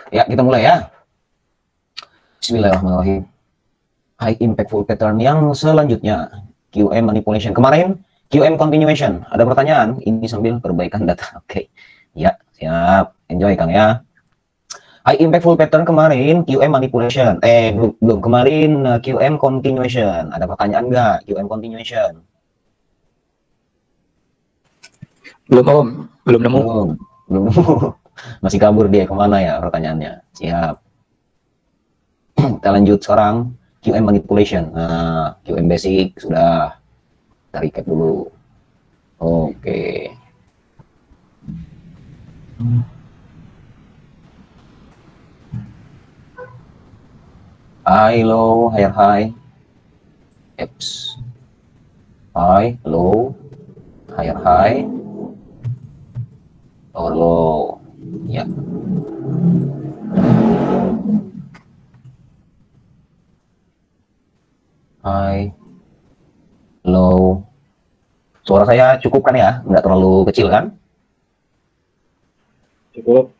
Ya, kita mulai ya. Bismillahirrahmanirrahim. High impactful pattern yang selanjutnya, QM manipulation. Kemarin QM continuation. Ada pertanyaan? Ini sambil perbaikan data. Oke. Ya, siap. Enjoy Kang ya. High impactful pattern kemarin QM manipulation. Belum. Kemarin QM continuation. Ada pertanyaan nggak? QM continuation. Belum Om, belum nemu. Belum nemu. Masih kabur dia kemana ya pertanyaannya. Siap. Kita lanjut sekarang QM manipulation. Nah, QM basic sudah kita recap dulu. Oke. High, low, higher, high. Eps. High, low, higher, high. Lower, low. Ya. High, low. Suara saya cukup kan ya? Nggak terlalu kecil kan? Cukup.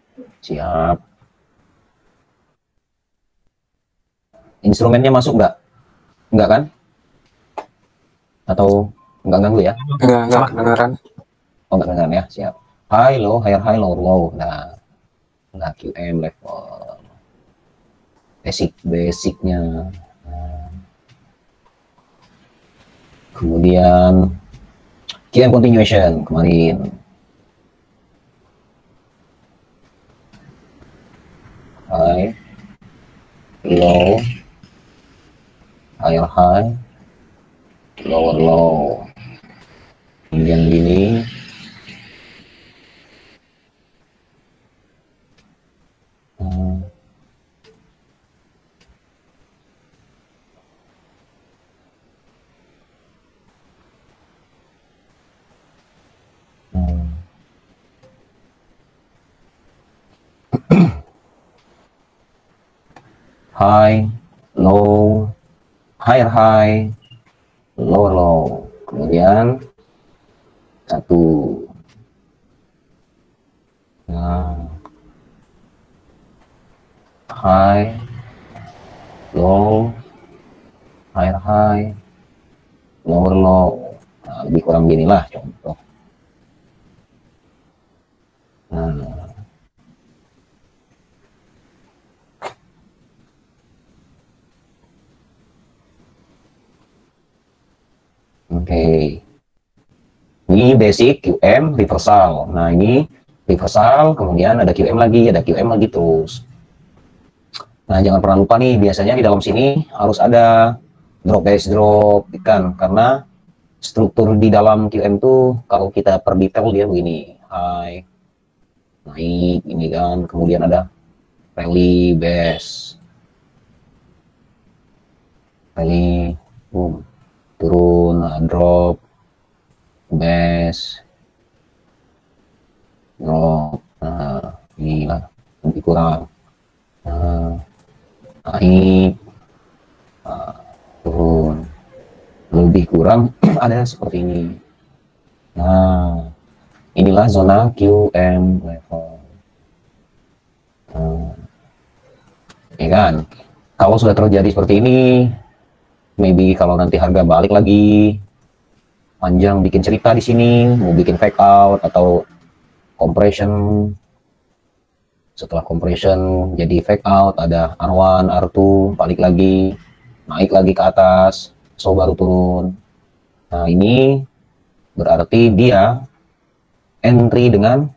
Siap. Instrumennya masuk nggak? Nggak kan? Atau nggak ganggu ya? Enggak kedengeran. Oh, nggak kedengeran ya? Siap. High, low, higher, high, lower, low. Nah QM level. Basicnya. Kemudian QM continuation kemarin. High, low, higher high, lower low. Kemudian gini. High, low, higher high, lower low. Kemudian satu. Nah, high, low, higher high, lower low. Nah, lebih kurang beginilah contoh. Nah, Oke. Ini basic, QM, reversal. Nah, ini reversal, kemudian ada QM lagi terus. Nah, jangan pernah lupa nih, biasanya di dalam sini harus ada drop base drop, kan? Karena struktur di dalam QM tuh, kalau kita per detail dia begini. High, naik, ini kan. Kemudian ada rally, base. Rally, boom. Turun, drop, base, drop. Nah, inilah lebih kurang. Nah, naik, turun, lebih kurang ada seperti ini. Nah, inilah zona QM level. Nah, ya kan, kalau sudah terjadi seperti ini, maybe kalau nanti harga balik lagi, panjang bikin cerita di sini, mau bikin fake out atau compression. Setelah compression jadi fake out, ada R1, R2, balik lagi, naik lagi ke atas, so baru turun. Nah, ini berarti dia entry dengan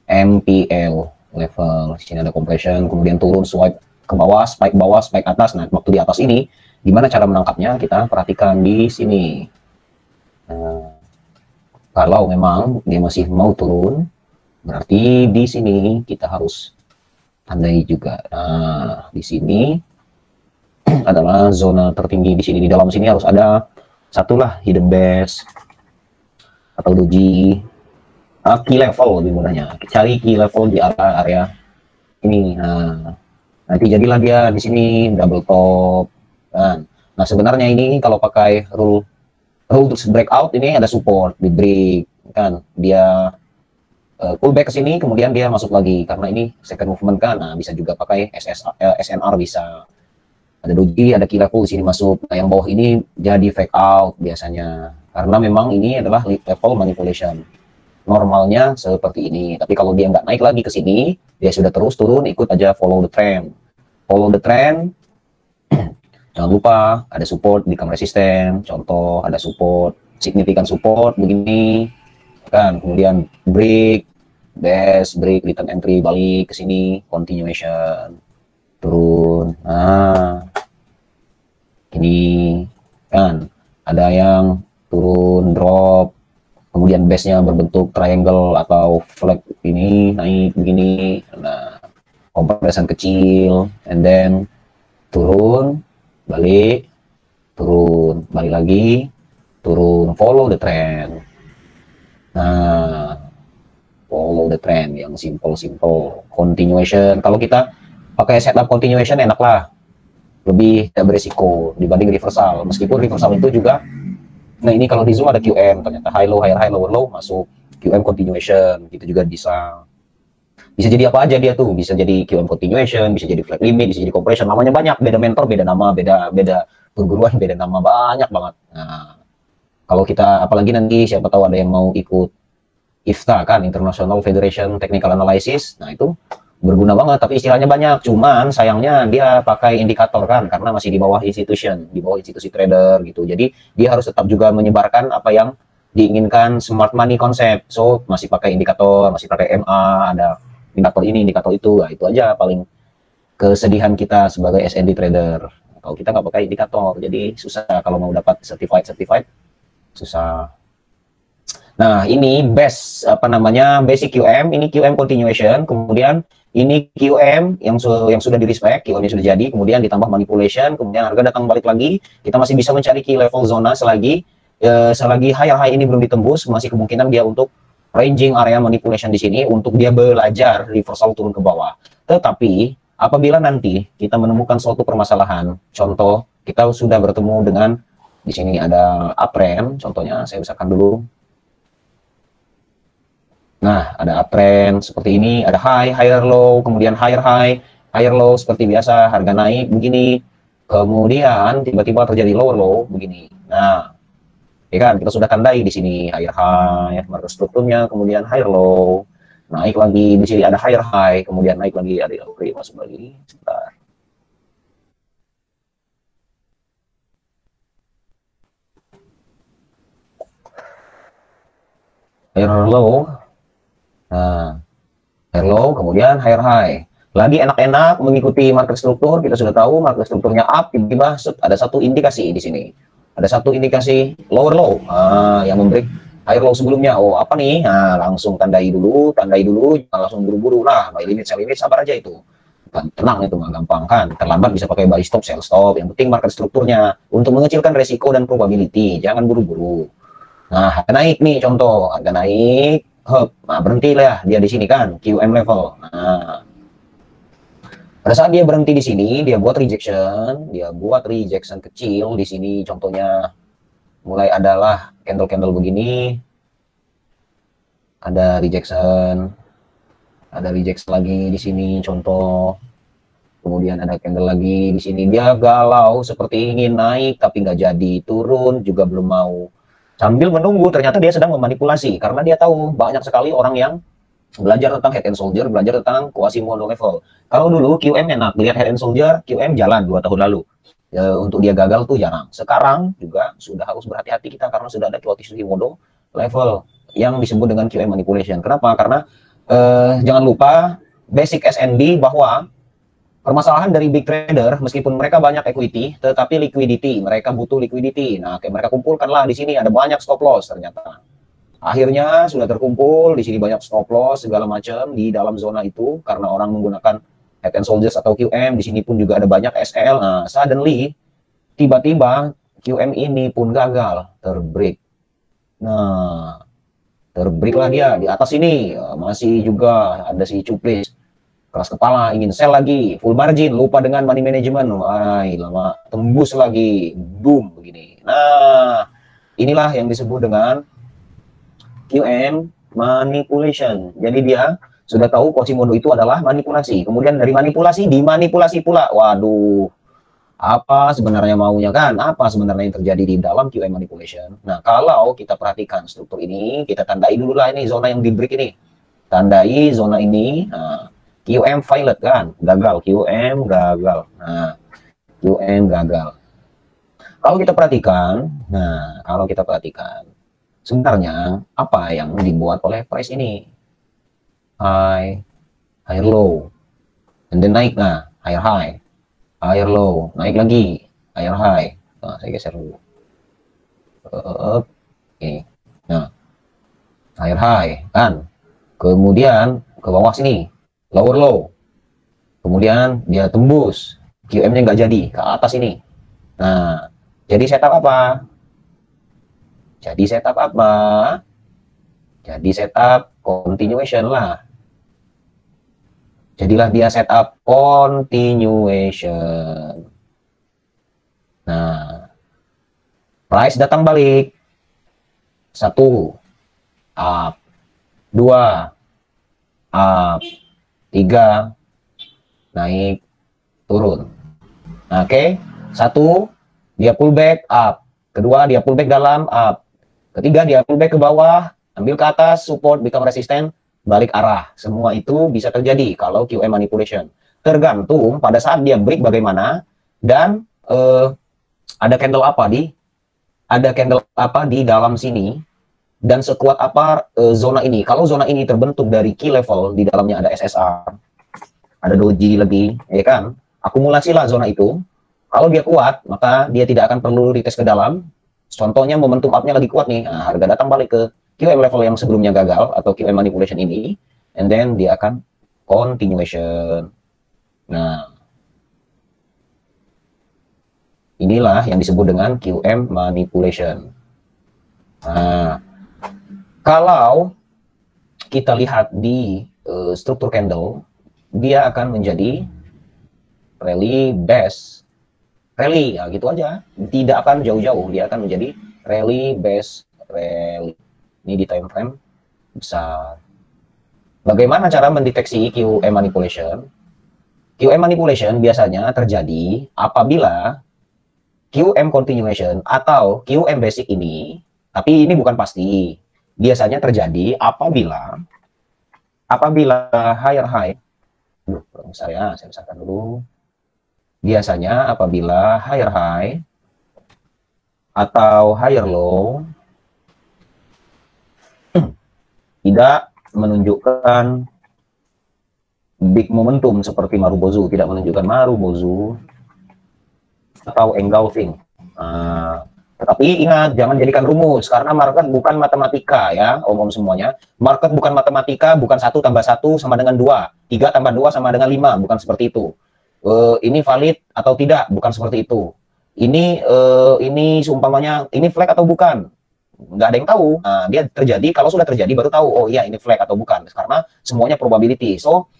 MPL level. Di sini ada compression, kemudian turun, swipe ke bawah, spike atas. Nah, waktu di atas ini, gimana cara menangkapnya? Kita perhatikan di sini. Nah, kalau memang dia masih mau turun, berarti di sini kita harus tandai juga. Nah, di sini adalah zona tertinggi. Di sini, di dalam sini harus ada satulah hidden base atau doji. Key level lebih mudahnya. Cari key level di area ini. Nah, nanti jadilah dia di sini double top kan. Nah, sebenarnya ini kalau pakai rule breakout ini ada support di break kan, dia pullback ke sini, kemudian dia masuk lagi karena ini second movement kan. Nah, bisa juga pakai SNR bisa. Ada doji, ada key level di sini masuk. Nah, yang bawah ini jadi fake out biasanya. Karena memang ini adalah level manipulation. Normalnya seperti ini. Tapi kalau dia nggak naik lagi ke sini, dia sudah terus turun, ikut aja follow the trend. Follow the trend. Jangan lupa ada support, become resistant. Contoh ada support, signifikan support begini. Kan, kemudian break, best, break, return entry, balik ke sini, continuation. Turun. Nah, ini kan ada yang turun drop, kemudian base-nya berbentuk triangle atau flag ini naik begini. Nah, compression kecil, and then turun, balik, turun, balik lagi, turun, follow the trend. Nah, follow the trend yang simple continuation. Kalau kita pakai setup continuation enak lah, lebih tidak berisiko dibanding reversal. Meskipun reversal itu juga, nah ini kalau di Zoom ada QM, ternyata high low, higher high, lower low, masuk QM continuation, gitu juga bisa. Bisa jadi apa aja dia tuh, bisa jadi QM continuation, bisa jadi flat limit, bisa jadi compression, namanya banyak, beda mentor, beda nama, beda perguruan, beda nama, banyak banget. Nah, kalau kita, apalagi nanti siapa tahu ada yang mau ikut IFTA kan, International Federation Technical Analysis, nah itu berguna banget, tapi istilahnya banyak. Cuman sayangnya dia pakai indikator kan, karena masih di bawah institution, di bawah institusi trader gitu. Jadi dia harus tetap juga menyebarkan apa yang diinginkan smart money konsep. So masih pakai indikator, masih pakai MA, ada indikator ini, indikator itu. Nah, itu aja paling kesedihan kita sebagai SND trader. Kalau kita nggak pakai indikator, jadi susah kalau mau dapat certified, susah. Nah, ini base apa namanya, basic QM, ini QM continuation, kemudian ini QM yang sudah di respect, QM yang sudah jadi, kemudian ditambah manipulation, kemudian harga datang balik lagi, kita masih bisa mencari key level zona selagi higher high ini belum ditembus, masih kemungkinan dia untuk ranging area manipulation di sini untuk dia belajar reversal turun ke bawah. Tetapi apabila nanti kita menemukan suatu permasalahan, contoh kita sudah bertemu dengan di sini ada uptrend, contohnya saya misalkan dulu. Nah, ada uptrend seperti ini, ada high, higher low, kemudian higher high, higher low seperti biasa, harga naik begini, kemudian tiba-tiba terjadi lower low begini. Nah, ya kan, kita sudah tandai di sini higher high, market strukturnya, kemudian higher low, naik lagi di sini ada higher high, kemudian naik lagi ada oke, masuk lagi. Sebentar. Higher low. Nah, higher low, kemudian higher high. Lagi enak-enak mengikuti market struktur, kita sudah tahu market strukturnya up, tiba-tiba ada satu indikasi di sini. Ada satu indikasi lower low, yang memberi higher low sebelumnya. Oh, apa nih? Nah, langsung tandai dulu, jangan langsung buru-buru lah. Buy limit, sell limit, sabar aja itu. Tenang, itu nggak gampang kan. Terlambat bisa pakai buy stop, sell stop. Yang penting market strukturnya untuk mengecilkan resiko dan probability. Jangan buru-buru. Nah, harga naik nih, contoh harga naik. Nah, berhenti lah dia di sini kan, QM level. Nah, pada saat dia berhenti di sini, dia buat rejection kecil di sini. Contohnya mulai adalah candle-candle begini, ada rejection lagi di sini, contoh. Kemudian ada candle lagi di sini, dia galau seperti ingin naik tapi nggak jadi, turun juga belum mau. Sambil menunggu, ternyata dia sedang memanipulasi karena dia tahu banyak sekali orang yang belajar tentang head and shoulder, belajar tentang Quasimodo level. Kalau dulu QM enak, lihat head and shoulder, QM jalan 2 tahun lalu. Untuk dia gagal tuh jarang. Sekarang juga sudah harus berhati-hati kita karena sudah ada Quasimodo level yang disebut dengan QM manipulation. Kenapa? Karena jangan lupa basic SNB bahwa permasalahan dari big trader, meskipun mereka banyak equity, tetapi mereka butuh liquidity. Nah, kayak mereka kumpulkanlah di sini ada banyak stop loss ternyata. Akhirnya sudah terkumpul di sini banyak stop loss segala macam di dalam zona itu karena orang menggunakan head and shoulders atau QM. Di sini pun juga ada banyak SL. Nah, suddenly tiba-tiba QM ini pun gagal, terbreak. Nah, terbreak lah dia di atas ini. Masih juga ada si Cuplis keras kepala, ingin sell lagi, full margin, lupa dengan money management, lama tembus lagi, boom begini. Nah, inilah yang disebut dengan QM manipulation. Jadi dia sudah tahu Quasimodo itu adalah manipulasi. Kemudian dari manipulasi dimanipulasi pula. Waduh, apa sebenarnya maunya kan? Apa sebenarnya yang terjadi di dalam QM manipulation? Nah, kalau kita perhatikan struktur ini, kita tandai dulu lah ini zona yang di break ini. Tandai zona ini. Nah, QM violet kan? Gagal. QM gagal. Nah, QM gagal. Kalau kita perhatikan, sebenarnya apa yang dibuat oleh price ini? High, higher low, and then naik, nah, higher low, naik lagi, higher high. Nah, saya geser dulu. Oke, nah, higher high, kan? Kemudian ke bawah sini, lower low. Kemudian dia tembus, QM-nya nggak jadi, ke atas ini. Nah, jadi setup apa? Jadi setup continuation lah. Jadilah dia setup continuation. Nah, price datang balik. 1, up. 2, up. 3, naik, turun. Oke, 1, dia pullback, up. Kedua, dia pullback dalam, up. Ketiga, dia pullback ke bawah, ambil ke atas, support, become resistant, balik arah. Semua itu bisa terjadi kalau QM manipulation. Tergantung pada saat dia break bagaimana, dan ada candle apa di dalam sini, dan sekuat apa zona ini. Kalau zona ini terbentuk dari key level, di dalamnya ada SSR, ada doji lagi, ya kan? Akumulasilah zona itu. Kalau dia kuat, maka dia tidak akan perlu retest ke dalam. Contohnya momentum up-nya lagi kuat nih. Nah, harga datang balik ke QM level yang sebelumnya gagal atau QM manipulation ini, and then dia akan continuation. Nah, inilah yang disebut dengan QM manipulation. Nah, kalau kita lihat di struktur candle, dia akan menjadi rally base rally, ya gitu aja, tidak akan jauh-jauh, dia akan menjadi rally base rally. Ini di time frame besar. Bagaimana cara mendeteksi QM manipulation? QM manipulation biasanya terjadi apabila QM continuation atau QM basic ini, tapi ini bukan pasti, biasanya terjadi apabila higher high, saya besarkan dulu. Biasanya apabila higher high atau higher low tidak menunjukkan big momentum seperti Marubozu, tidak menunjukkan Marubozu atau engulfing. Tetapi ingat, jangan jadikan rumus, karena market bukan matematika ya, om-om semuanya. Market bukan matematika, bukan 1 tambah 1 sama dengan 2, 3 tambah 2 sama dengan 5, bukan seperti itu. Ini valid atau tidak, bukan seperti itu. Ini seumpamanya ini flag atau bukan, nggak ada yang tahu. Nah, dia terjadi, kalau sudah terjadi baru tahu, oh iya ini flag atau bukan, karena semuanya probability. So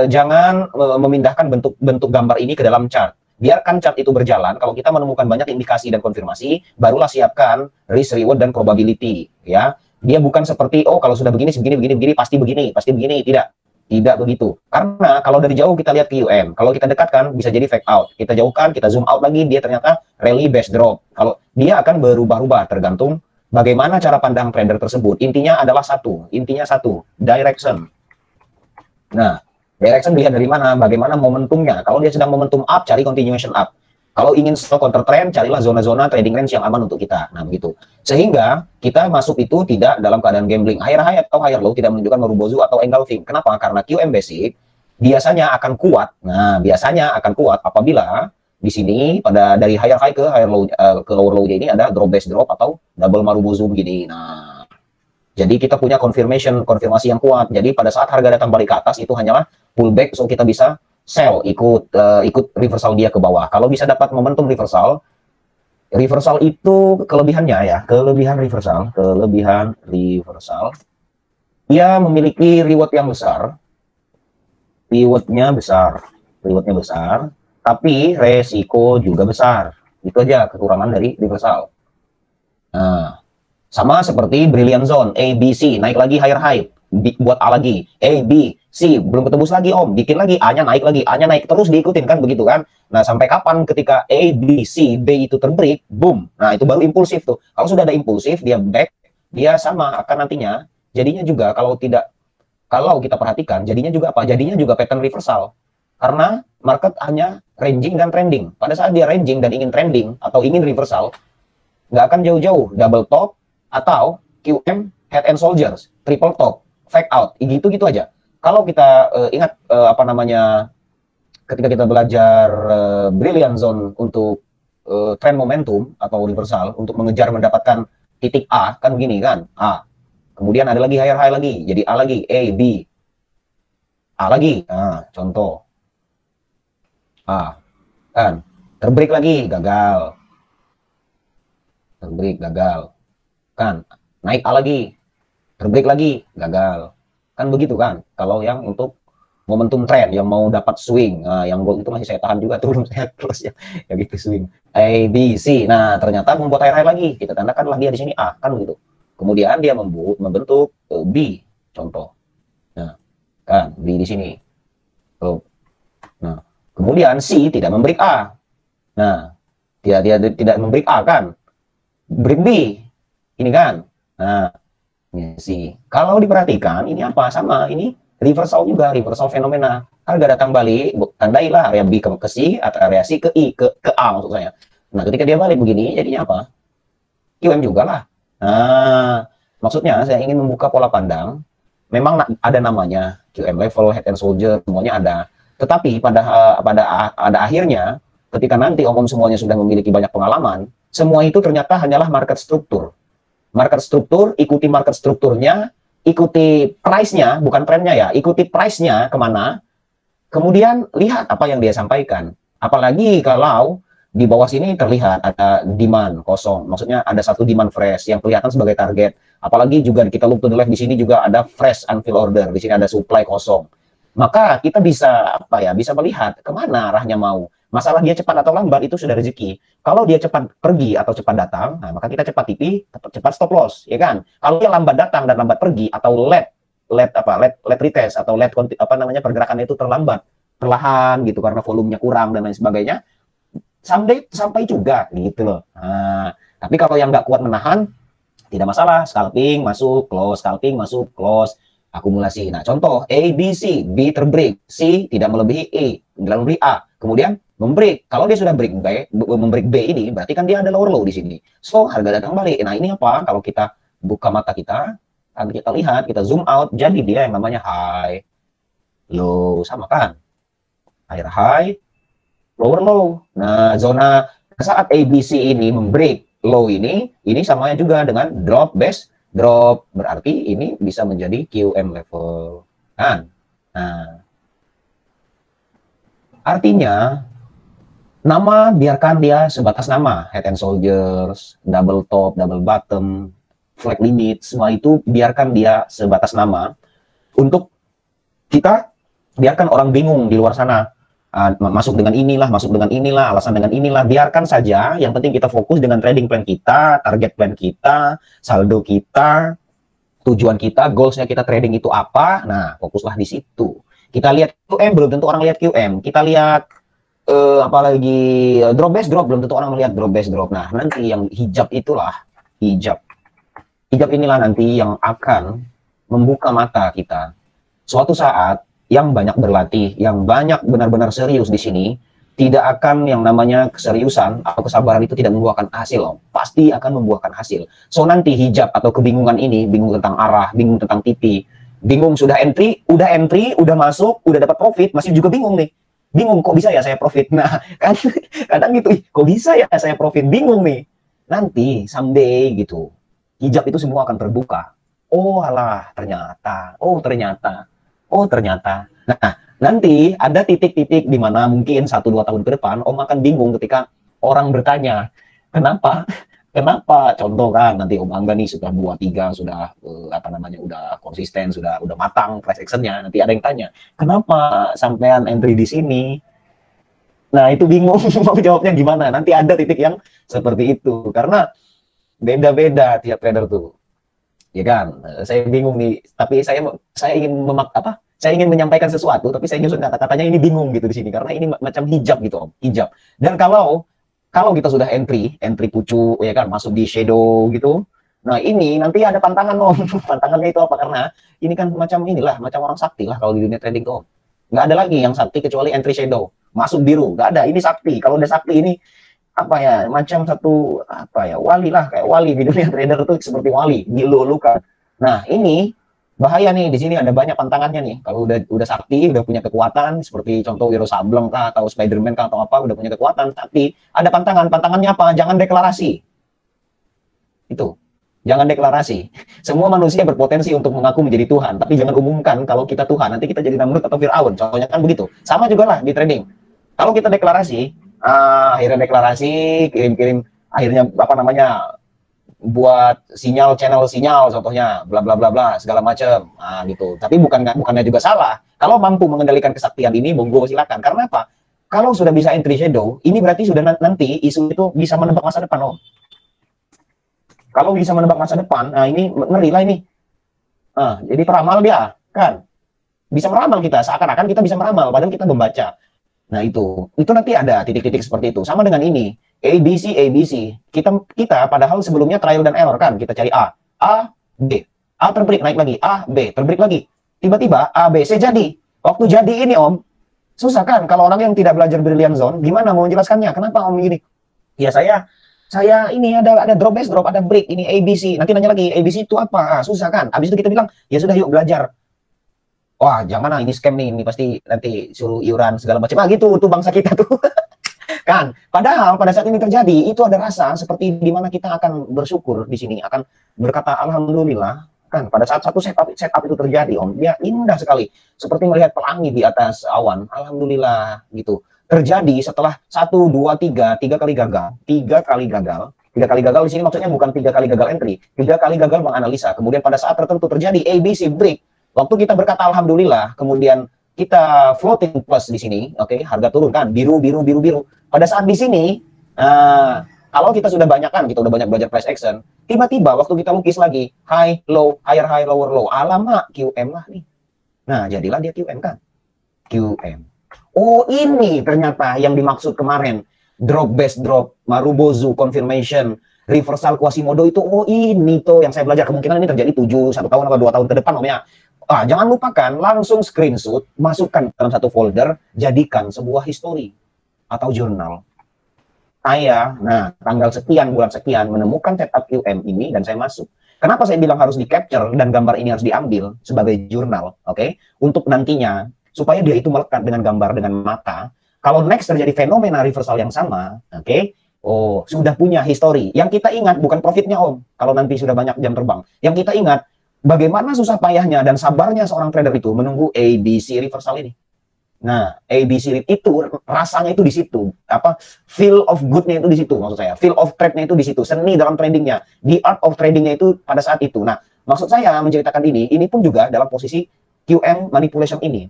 jangan memindahkan bentuk gambar ini ke dalam chart. Biarkan chart itu berjalan. Kalau kita menemukan banyak indikasi dan konfirmasi, barulah siapkan risk, reward, dan probability. Ya, dia bukan seperti oh kalau sudah begini pasti begini, tidak begitu. Karena kalau dari jauh kita lihat QM, kalau kita dekatkan bisa jadi fake out. Kita jauhkan, kita zoom out lagi, dia ternyata rally base drop. Kalau dia akan berubah-ubah tergantung bagaimana cara pandang trader tersebut. Intinya satu, direction. Nah, direction dilihat dari mana, bagaimana momentumnya. Kalau dia sedang momentum up, cari continuation up. Kalau ingin stop counter trend, carilah zona-zona trading range yang aman untuk kita. Nah, begitu. Sehingga kita masuk itu tidak dalam keadaan gambling. Higher high atau higher low tidak menunjukkan Marubozu atau engulfing. Kenapa? Karena QM basic biasanya akan kuat. Nah, biasanya akan kuat apabila di sini pada dari higher high ke higher low ke lower low ini ada drop base drop atau double Marubozu begini. Nah, jadi kita punya konfirmasi yang kuat. Jadi pada saat harga datang balik ke atas itu hanyalah pullback, so kita bisa sell, ikut reversal dia ke bawah. Kalau bisa dapat momentum reversal itu kelebihannya ya, kelebihan reversal, dia memiliki reward yang besar, rewardnya besar, tapi resiko juga besar. Itu aja kekurangan dari reversal. Nah, Sama seperti Brilliant Zone, A, B, C, naik lagi higher high, buat A lagi, A, B, C, belum ketembus lagi Om, bikin lagi, A-nya naik lagi, A-nya naik, terus diikutin kan begitu kan. Nah, sampai kapan ketika A, B, C, B itu terbreak, boom. Nah, itu baru impulsif tuh. Kalau sudah ada impulsif, dia back, dia sama akan nantinya, jadinya juga kalau kita perhatikan, jadinya juga apa? Jadinya juga pattern reversal. Karena market hanya ranging dan trending. Pada saat dia ranging dan ingin trending atau ingin reversal, nggak akan jauh-jauh double top atau QM head and shoulders, triple top, fake out, gitu-gitu aja. Kalau kita ingat apa namanya ketika kita belajar Brilliant Zone untuk trend momentum atau reversal untuk mengejar mendapatkan titik A kan begini kan, A. Kemudian ada lagi higher high lagi, jadi A lagi, A, B, A lagi. Nah, contoh A kan terbreak lagi gagal, terbreak gagal kan, naik A lagi, terbreak lagi gagal kan begitu kan. Kalau yang untuk momentum trend yang mau dapat swing, nah yang gold itu masih saya tahan juga tuh belum saya close ya, ya gitu swing A B C. Nah ternyata membuat high lagi, kita tandakanlah dia di sini A kan begitu. Kemudian dia membentuk B contoh, nah kan B di sini. Nah kemudian C tidak membreak A, nah tidak membreak A kan, break B ini kan. Nah ini sih kalau diperhatikan ini apa, sama ini reversal juga, reversal fenomena. Harga datang balik, tandailah area B ke C atau area C ke I ke A maksud saya. Nah ketika dia balik begini jadinya apa, QM juga lah. Nah maksudnya saya ingin membuka pola pandang. Memang ada namanya QM level, head and shoulder, semuanya ada. Tetapi pada akhirnya ketika nanti Om semuanya sudah memiliki banyak pengalaman, semua itu ternyata hanyalah market struktur. Market struktur, ikuti market strukturnya, ikuti price-nya, bukan trendnya ya, ikuti price-nya kemana, kemudian lihat apa yang dia sampaikan. Apalagi kalau di bawah sini terlihat ada demand kosong, maksudnya ada satu demand fresh yang kelihatan sebagai target. Apalagi juga kita look to the left di sini juga ada fresh unfilled order, di sini ada supply kosong. Maka kita bisa bisa melihat kemana arahnya mau. Masalah dia cepat atau lambat itu sudah rezeki. Kalau dia cepat pergi atau cepat datang, nah maka kita cepat TP, cepat stop loss, ya kan? Kalau dia lambat datang dan lambat pergi atau late retest atau late pergerakannya itu terlambat, perlahan gitu karena volumenya kurang dan lain sebagainya, sampai juga gitu loh. Nah, tapi kalau yang nggak kuat menahan, tidak masalah, scalping masuk, close, akumulasi. Nah, contoh A, B, C, B terbreak, C tidak melebihi E, tidak melebihi A, kemudian membreak. Kalau dia sudah membreak B ini, berarti kan dia ada lower low di sini. So, harga datang balik. Nah, ini apa? Kalau kita buka mata kita lihat, kita zoom out, jadi dia yang namanya high, low, sama kan? Higher high, lower low. Nah, zona saat ABC ini membreak low ini samanya juga dengan drop base drop, berarti ini bisa menjadi QM level kan. Nah, artinya nama biarkan dia sebatas nama, head and shoulders, double top, double bottom, flag limit, semua itu biarkan dia sebatas nama. Untuk kita biarkan orang bingung di luar sana, masuk dengan inilah, alasan dengan inilah, biarkan saja. Yang penting kita fokus dengan trading plan kita, target plan kita, saldo kita, tujuan kita, goalsnya kita trading itu apa. Nah, fokuslah di situ. Kita lihat QM, belum tentu orang lihat QM. Kita lihat apalagi drop base drop, belum tentu orang melihat drop base drop. Nah, nanti yang hijab itulah, hijab inilah nanti yang akan membuka mata kita. Suatu saat yang banyak berlatih, yang banyak benar-benar serius di sini, tidak akan yang namanya keseriusan atau kesabaran itu tidak membuahkan hasil, Om. Pasti akan membuahkan hasil. So nanti hijab atau kebingungan ini, bingung tentang arah, bingung tentang TP, bingung sudah entry, udah masuk, udah dapat profit, masih juga bingung nih. Bingung kok bisa ya saya profit. Nah, kan kadang gitu, kok bisa ya saya profit, bingung nih. Nanti someday gitu, hijab itu semua akan terbuka. Oh alah, ternyata. Nah, nanti ada titik-titik di mana mungkin 1-2 tahun ke depan Om akan bingung ketika orang bertanya, kenapa? Contoh kan, nanti Om Angga nih sudah 2-3, sudah udah konsisten, sudah matang price action-nya. Nanti ada yang tanya, kenapa sampean entry di sini? Nah, itu bingung mau jawabnya gimana. Nanti ada titik yang seperti itu. Karena beda-beda tiap trader tuh. Ya kan? Saya bingung nih, tapi saya ingin saya ingin menyampaikan sesuatu, tapi saya nyusun kata-katanya ini bingung gitu di sini karena ini macam hijab gitu Om, hijab. Dan kalau kita sudah entry pucuk ya kan, masuk di shadow gitu. Nah, ini nanti ada pantangan Om. Pantangannya itu apa? Karena ini kan macam inilah, macam orang sakti lah kalau di dunia trading tuh Om. Nggak ada lagi yang sakti kecuali entry shadow. Masuk biru, nggak ada. Ini sakti. Kalau udah sakti ini apa ya, macam satu apa ya, wali lah, kayak wali di dunia trader itu seperti wali, dilulukan. Nah, ini bahaya nih, di sini ada banyak pantangannya nih. Kalau udah sakti, udah punya kekuatan seperti contoh Wiro Sableng kah atau Spiderman kah atau apa, udah punya kekuatan sakti, ada pantangan. Pantangannya apa? Jangan deklarasi. Itu. Jangan deklarasi. Semua manusia berpotensi untuk mengaku menjadi Tuhan, tapi jangan umumkan kalau kita Tuhan, nanti kita jadi Namrud atau Fir'aun. Contohnya kan begitu. Sama juga lah di trading. Kalau kita deklarasi, akhirnya deklarasi, kirim-kirim, akhirnya apa namanya, buat channel sinyal, contohnya bla bla bla bla segala macam, gitu. Tapi bukannya juga salah. Kalau mampu mengendalikan kesaktian ini, monggo silakan. Karena apa? Kalau sudah bisa entry shadow, ini berarti sudah nanti isu itu bisa menebak masa depan Om. Kalau bisa menebak masa depan, nah ini ngeri lah ini. Jadi peramal dia, kan? Bisa meramal kita, seakan-akan kita bisa meramal, padahal kita membaca. Nah itu nanti ada titik-titik seperti itu. Sama dengan ini, ABC. Kita padahal sebelumnya trial dan error kan. Kita cari A, B. A terbreak, naik lagi. A, B, terbreak lagi. Tiba-tiba A, B, C jadi. Waktu jadi ini Om, susah kan kalau orang yang tidak belajar Brilliant Zone, gimana mau menjelaskannya? Kenapa Om gini? Ya saya ini ada drop base drop, ada break, ini ABC. Nanti nanya lagi, ABC itu apa? Susah kan? Habis itu kita bilang, ya sudah yuk belajar. Wah, jangan ini scam nih, ini pasti nanti suruh iuran segala macam. Gitu tuh bangsa kita tuh. Kan? Padahal pada saat ini terjadi, itu ada rasa seperti di mana kita akan bersyukur di sini, akan berkata alhamdulillah. Kan pada saat satu setup itu terjadi Om, dia indah sekali. Seperti melihat pelangi di atas awan. Alhamdulillah gitu. Terjadi setelah 1, 2, 3 kali gagal. 3 kali gagal. 3 kali gagal di sini maksudnya bukan 3 kali gagal entry, 3 kali gagal menganalisa. Kemudian pada saat tertentu terjadi ABC break. Waktu kita berkata alhamdulillah, kemudian kita floating plus di sini, oke, harga turun kan, biru. Pada saat di sini, kalau kita sudah banyak kan, kita udah banyak belajar price action, tiba-tiba waktu kita lukis lagi, high, low, higher high, lower low, alamak QM lah nih. Nah, jadilah dia QM kan, QM. Oh, ini ternyata yang dimaksud kemarin, drop base drop, Marubozu confirmation, reversal Quasimodo itu, oh ini tuh yang saya belajar. Kemungkinan ini terjadi 1 tahun atau 2 tahun ke depan Om ya. Jangan lupakan, langsung screenshot, masukkan dalam satu folder, jadikan sebuah history atau jurnal. Nah, tanggal sekian, bulan sekian, menemukan setup QM ini, dan saya masuk. Kenapa saya bilang harus di-capture, dan gambar ini harus diambil sebagai jurnal, oke? Untuk nantinya, supaya dia itu melekat dengan gambar, dengan mata. Kalau next terjadi fenomena reversal yang sama, oke? Oh, sudah punya history. Yang kita ingat bukan profitnya Om, kalau nanti sudah banyak jam terbang. Yang kita ingat, bagaimana susah payahnya dan sabarnya seorang trader itu menunggu ABC reversal ini. Nah, ABC itu rasanya itu di situ. Feel of good-nya itu di situ maksud saya. Feel of trade-nya itu di situ. Seni dalam tradingnya. The art of tradingnya itu pada saat itu. Nah, maksud saya menceritakan ini pun juga dalam posisi QM manipulation ini.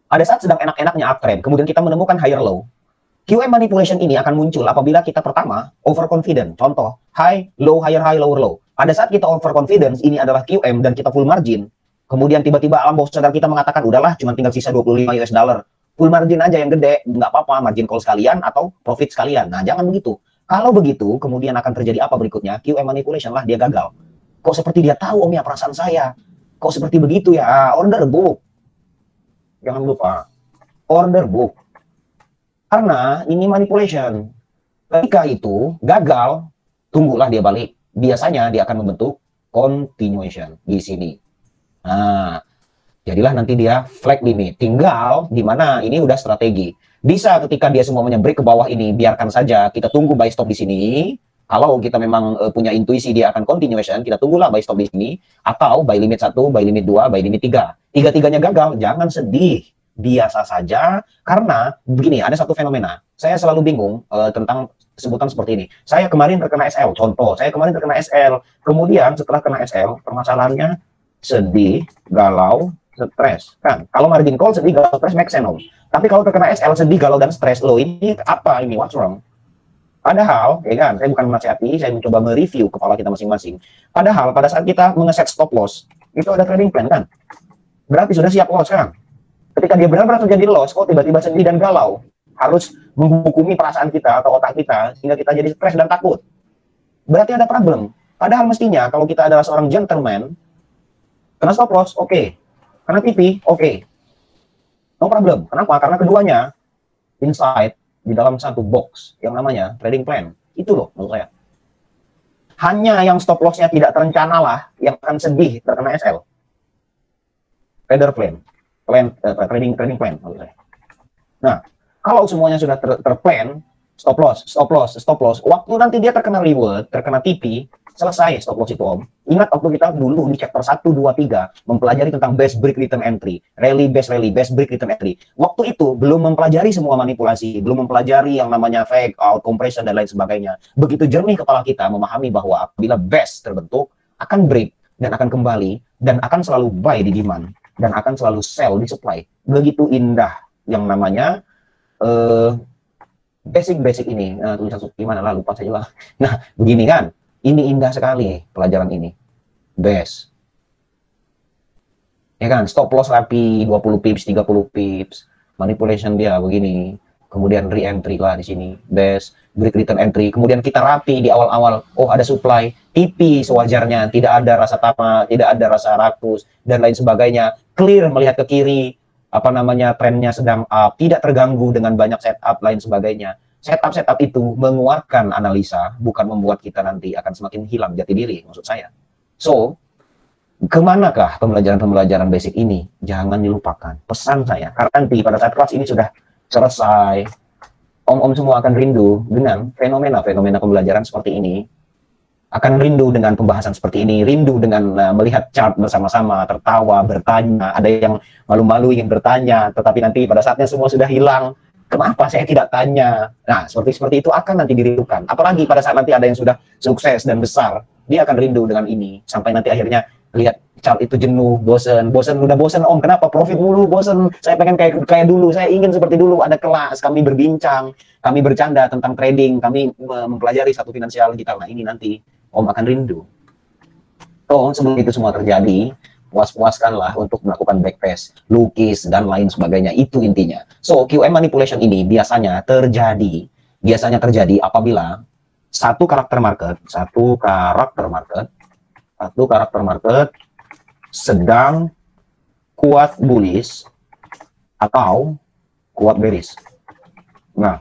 Pada saat sedang enak-enaknya uptrend, kemudian kita menemukan higher low. QM manipulation ini akan muncul apabila kita pertama overconfident. Contoh, high, low, higher high, lower low. Pada saat kita overconfidence, ini adalah QM dan kita full margin. Kemudian tiba-tiba alam bawah sadar kita mengatakan, udahlah cuma tinggal sisa 25 US dollar. Full margin aja yang gede, nggak apa-apa, margin call sekalian atau profit sekalian. Nah, jangan begitu. Kalau begitu, kemudian akan terjadi apa berikutnya? QM manipulation lah, dia gagal. Kok seperti dia tahu Om ya perasaan saya? Kok seperti begitu ya? Order book. Jangan lupa, order book. Karena ini manipulation. Ketika itu gagal, tunggulah dia balik. Biasanya dia akan membentuk continuation di sini. Nah, jadilah nanti dia flag limit. Tinggal di mana ini udah strategi. Bisa ketika dia semuanya break ke bawah ini, biarkan saja. Kita tunggu buy stop di sini. Kalau kita memang punya intuisi dia akan continuation, kita tunggulah buy stop di sini. Atau buy limit 1, buy limit 2, buy limit 3. Tiga-tiganya gagal, jangan sedih. Biasa saja, karena begini, ada satu fenomena. Saya selalu bingung tentang sebutan seperti ini. Saya kemarin terkena SL, contoh. Saya kemarin terkena SL. Kemudian setelah kena SL, permasalahannya sedih, galau, stres. Kan? Kalau margin call, sedih, galau, stres, make sense. Tapi kalau terkena SL, sedih, galau, dan stres, loh ini apa ini? What's wrong? Padahal, ya kan, saya bukan menasihati, saya mencoba mereview kepala kita masing-masing. Padahal pada saat kita mengeset stop loss, itu ada trading plan kan? Berarti sudah siap loss kan? Ketika dia benar-benar terjadi loss, kok tiba-tiba sedih dan galau, harus menghukumi perasaan kita atau otak kita, sehingga kita jadi stres dan takut. Berarti ada problem. Padahal mestinya kalau kita adalah seorang gentleman, kena stop loss, oke. Kena TP, oke. No problem. Kenapa? Karena keduanya inside di dalam satu box yang namanya trading plan. Itu loh menurut saya. Hanya yang stop loss-nya tidak terencana lah yang akan sedih terkena SL. Trader plan. Trading plan menurut saya. Nah, kalau semuanya sudah terplan, stop loss, waktu nanti dia terkena reward, terkena TP, selesai stop loss itu Om. Ingat waktu kita dulu di chapter 1, 2, 3 mempelajari tentang best break return entry, rally, best break return entry. Waktu itu belum mempelajari semua manipulasi, belum mempelajari yang namanya fake out, compression dan lain sebagainya. Begitu jernih kepala kita memahami bahwa apabila best terbentuk, akan break dan akan kembali dan akan selalu buy di demand dan akan selalu sell di supply. Begitu indah yang namanya basic ini. Tulisan gimana lah, lupa saya lah. Nah, begini kan. Ini indah sekali pelajaran ini. Best. Ya kan, stop loss rapi 20 pips, 30 pips. Manipulation dia begini. Kemudian re-entry lah di sini. Best, break return entry. Kemudian kita rapi di awal-awal. Oh, ada supply. TP sewajarnya, tidak ada rasa tamak, tidak ada rasa rakus dan lain sebagainya. Clear melihat ke kiri, apa namanya, trennya sedang up, tidak terganggu dengan banyak setup lain sebagainya. Setup itu menguatkan analisa, bukan membuat kita nanti akan semakin hilang jati diri, maksud saya. So, kemanakah pembelajaran basic ini? Jangan dilupakan. Pesan saya, karena nanti pada saat kelas ini sudah selesai, om-om semua akan rindu dengan fenomena pembelajaran seperti ini, akan rindu dengan pembahasan seperti ini, rindu dengan melihat chart bersama-sama, tertawa, bertanya, ada yang malu-malu ingin bertanya, tetapi nanti pada saatnya semua sudah hilang, kenapa saya tidak tanya? Nah, seperti itu akan nanti dirindukan. Apalagi pada saat nanti ada yang sudah sukses dan besar, dia akan rindu dengan ini, sampai nanti akhirnya lihat chart itu jenuh, bosen, udah bosen om, kenapa profit mulu, bosen, saya pengen kayak dulu, saya ingin seperti dulu, ada kelas, kami berbincang, kami bercanda tentang trading, kami mempelajari satu finansial digital. Nah, ini nanti om akan rindu. So, sebelum itu semua terjadi, puas-puaskanlah untuk melakukan backpass, lukis, dan lain sebagainya. Itu intinya. So, QM manipulation ini biasanya terjadi apabila satu karakter market sedang kuat bullish atau kuat bearish. Nah,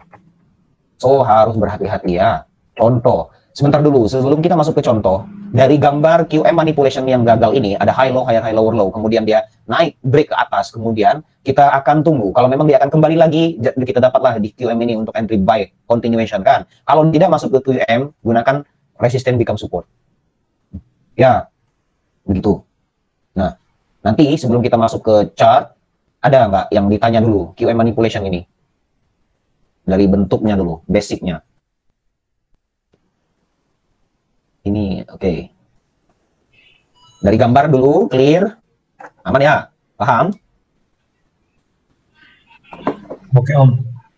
so harus berhati-hati ya. Contoh, sebentar dulu, sebelum kita masuk ke contoh, dari gambar QM manipulation yang gagal ini, ada high low, higher high, lower low, kemudian dia naik, break ke atas, kemudian kita akan tunggu. Kalau memang dia akan kembali lagi, kita dapatlah di QM ini untuk entry buy continuation kan. Kalau tidak masuk ke QM, gunakan resistance become support. Ya, begitu. Nah, nanti sebelum kita masuk ke chart, ada nggak yang ditanya dulu QM manipulation ini? Dari bentuknya dulu, basicnya. Ini oke. Dari gambar dulu, clear. Aman ya? Paham? Oke, Om.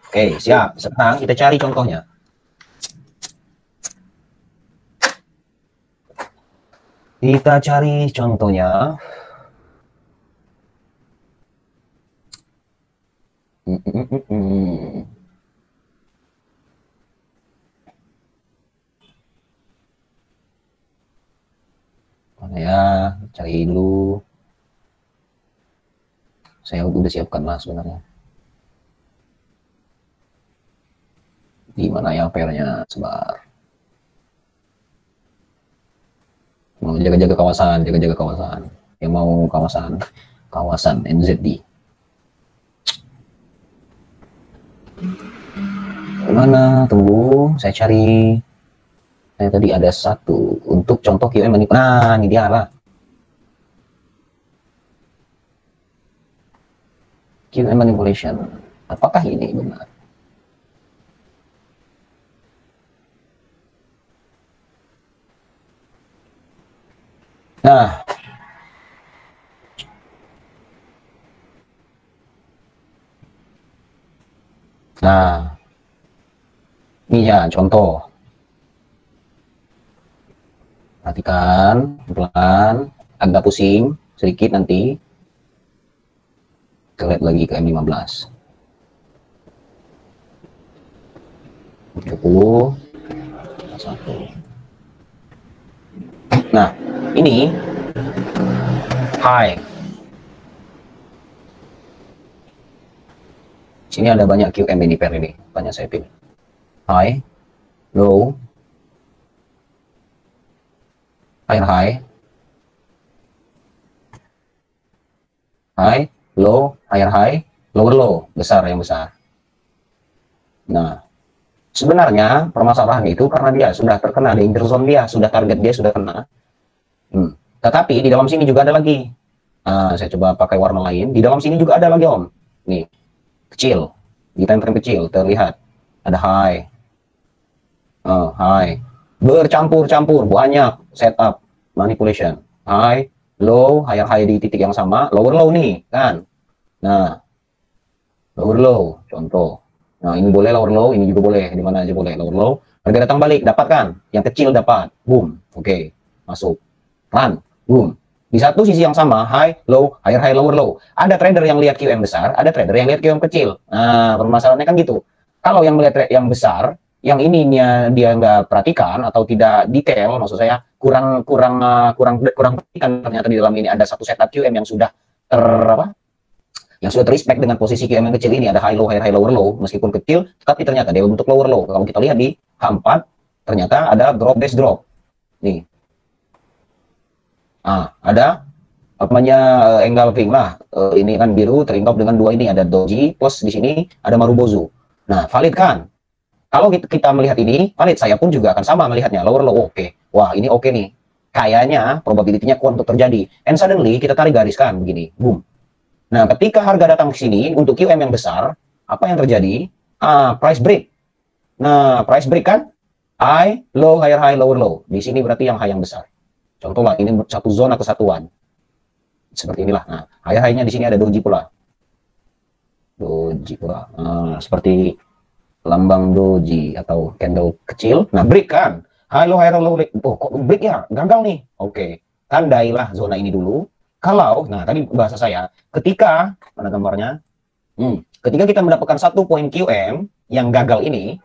Oke, siap. Sekarang kita cari contohnya. Kita cari contohnya. Mana ya? Cari dulu. Saya udah siapkan lah sebenarnya. Di mana yang pairnya? Sebar. Mau jaga-jaga kawasan. Yang mau kawasan NZD. Mana? Tunggu, saya cari. Saya tadi ada satu untuk contoh QM manipulation. Nah, ini dia lah. QM manipulation. Apakah ini benar? Nah, Ini ya contoh. Perhatikan, pelan, agak pusing sedikit nanti. Kita lihat lagi ke M15. 70, 1. Nah, ini high. Sini ada banyak QM ini pair ini, banyak saya pilih. High, low, high, high, low, high, lower low, besar yang besar. Nah, sebenarnya permasalahan itu karena dia sudah terkena danger zone, dia sudah target, dia sudah kena. Tetapi di dalam sini juga ada lagi. Nah, saya coba pakai warna lain. Di dalam sini juga ada lagi Om. Nih, kecil, di time frame kecil terlihat ada high, high, bercampur-campur banyak setup manipulation, high, low, high di titik yang sama, lower low nih kan. Nah, lower low contoh. Nah, ini boleh lower low, ini juga boleh, di mana aja boleh lower low. Harga datang balik, dapat kan? Yang kecil dapat, boom, oke, masuk, run, boom. Di satu sisi yang sama, high, lower low. Ada trader yang lihat QM besar, ada trader yang lihat QM kecil. Nah, permasalahannya kan gitu. Kalau yang melihat yang besar, yang ininya dia nggak perhatikan atau tidak detail, maksud saya kurang perhatikan, ternyata di dalam ini ada satu setup QM yang sudah respect dengan posisi QM yang kecil ini, ada high, lower low, meskipun kecil, tapi ternyata dia bentuk lower low. Kalau kita lihat di H4, ternyata ada drop dash drop. Nih. Ada namanya engulfing lah. Ini kan biru teringkap dengan dua ini, ada doji plus di sini ada marubozu. Nah, valid kan? Kalau kita melihat ini, valid. Saya pun juga akan sama melihatnya, lower low, oke. Wah, ini oke nih. Kayaknya probability-nya kuat untuk terjadi. And suddenly kita tarik garis kan begini, boom. Nah, ketika harga datang ke sini untuk QM yang besar, apa yang terjadi? Price break. Nah, price break kan? High, lower low. Di sini berarti yang high yang besar. Contohlah, ini satu zona kesatuan. Seperti inilah. Nah, high-nya di sini ada doji pula. Doji pula. Seperti lambang doji atau candle kecil. Nah, break kan? High, low. Oh, kok break ya? Gagal nih. Oke. Tandailah zona ini dulu. Kalau, nah tadi bahasa saya, ketika, mana gambarnya? Ketika kita mendapatkan satu poin QM yang gagal ini,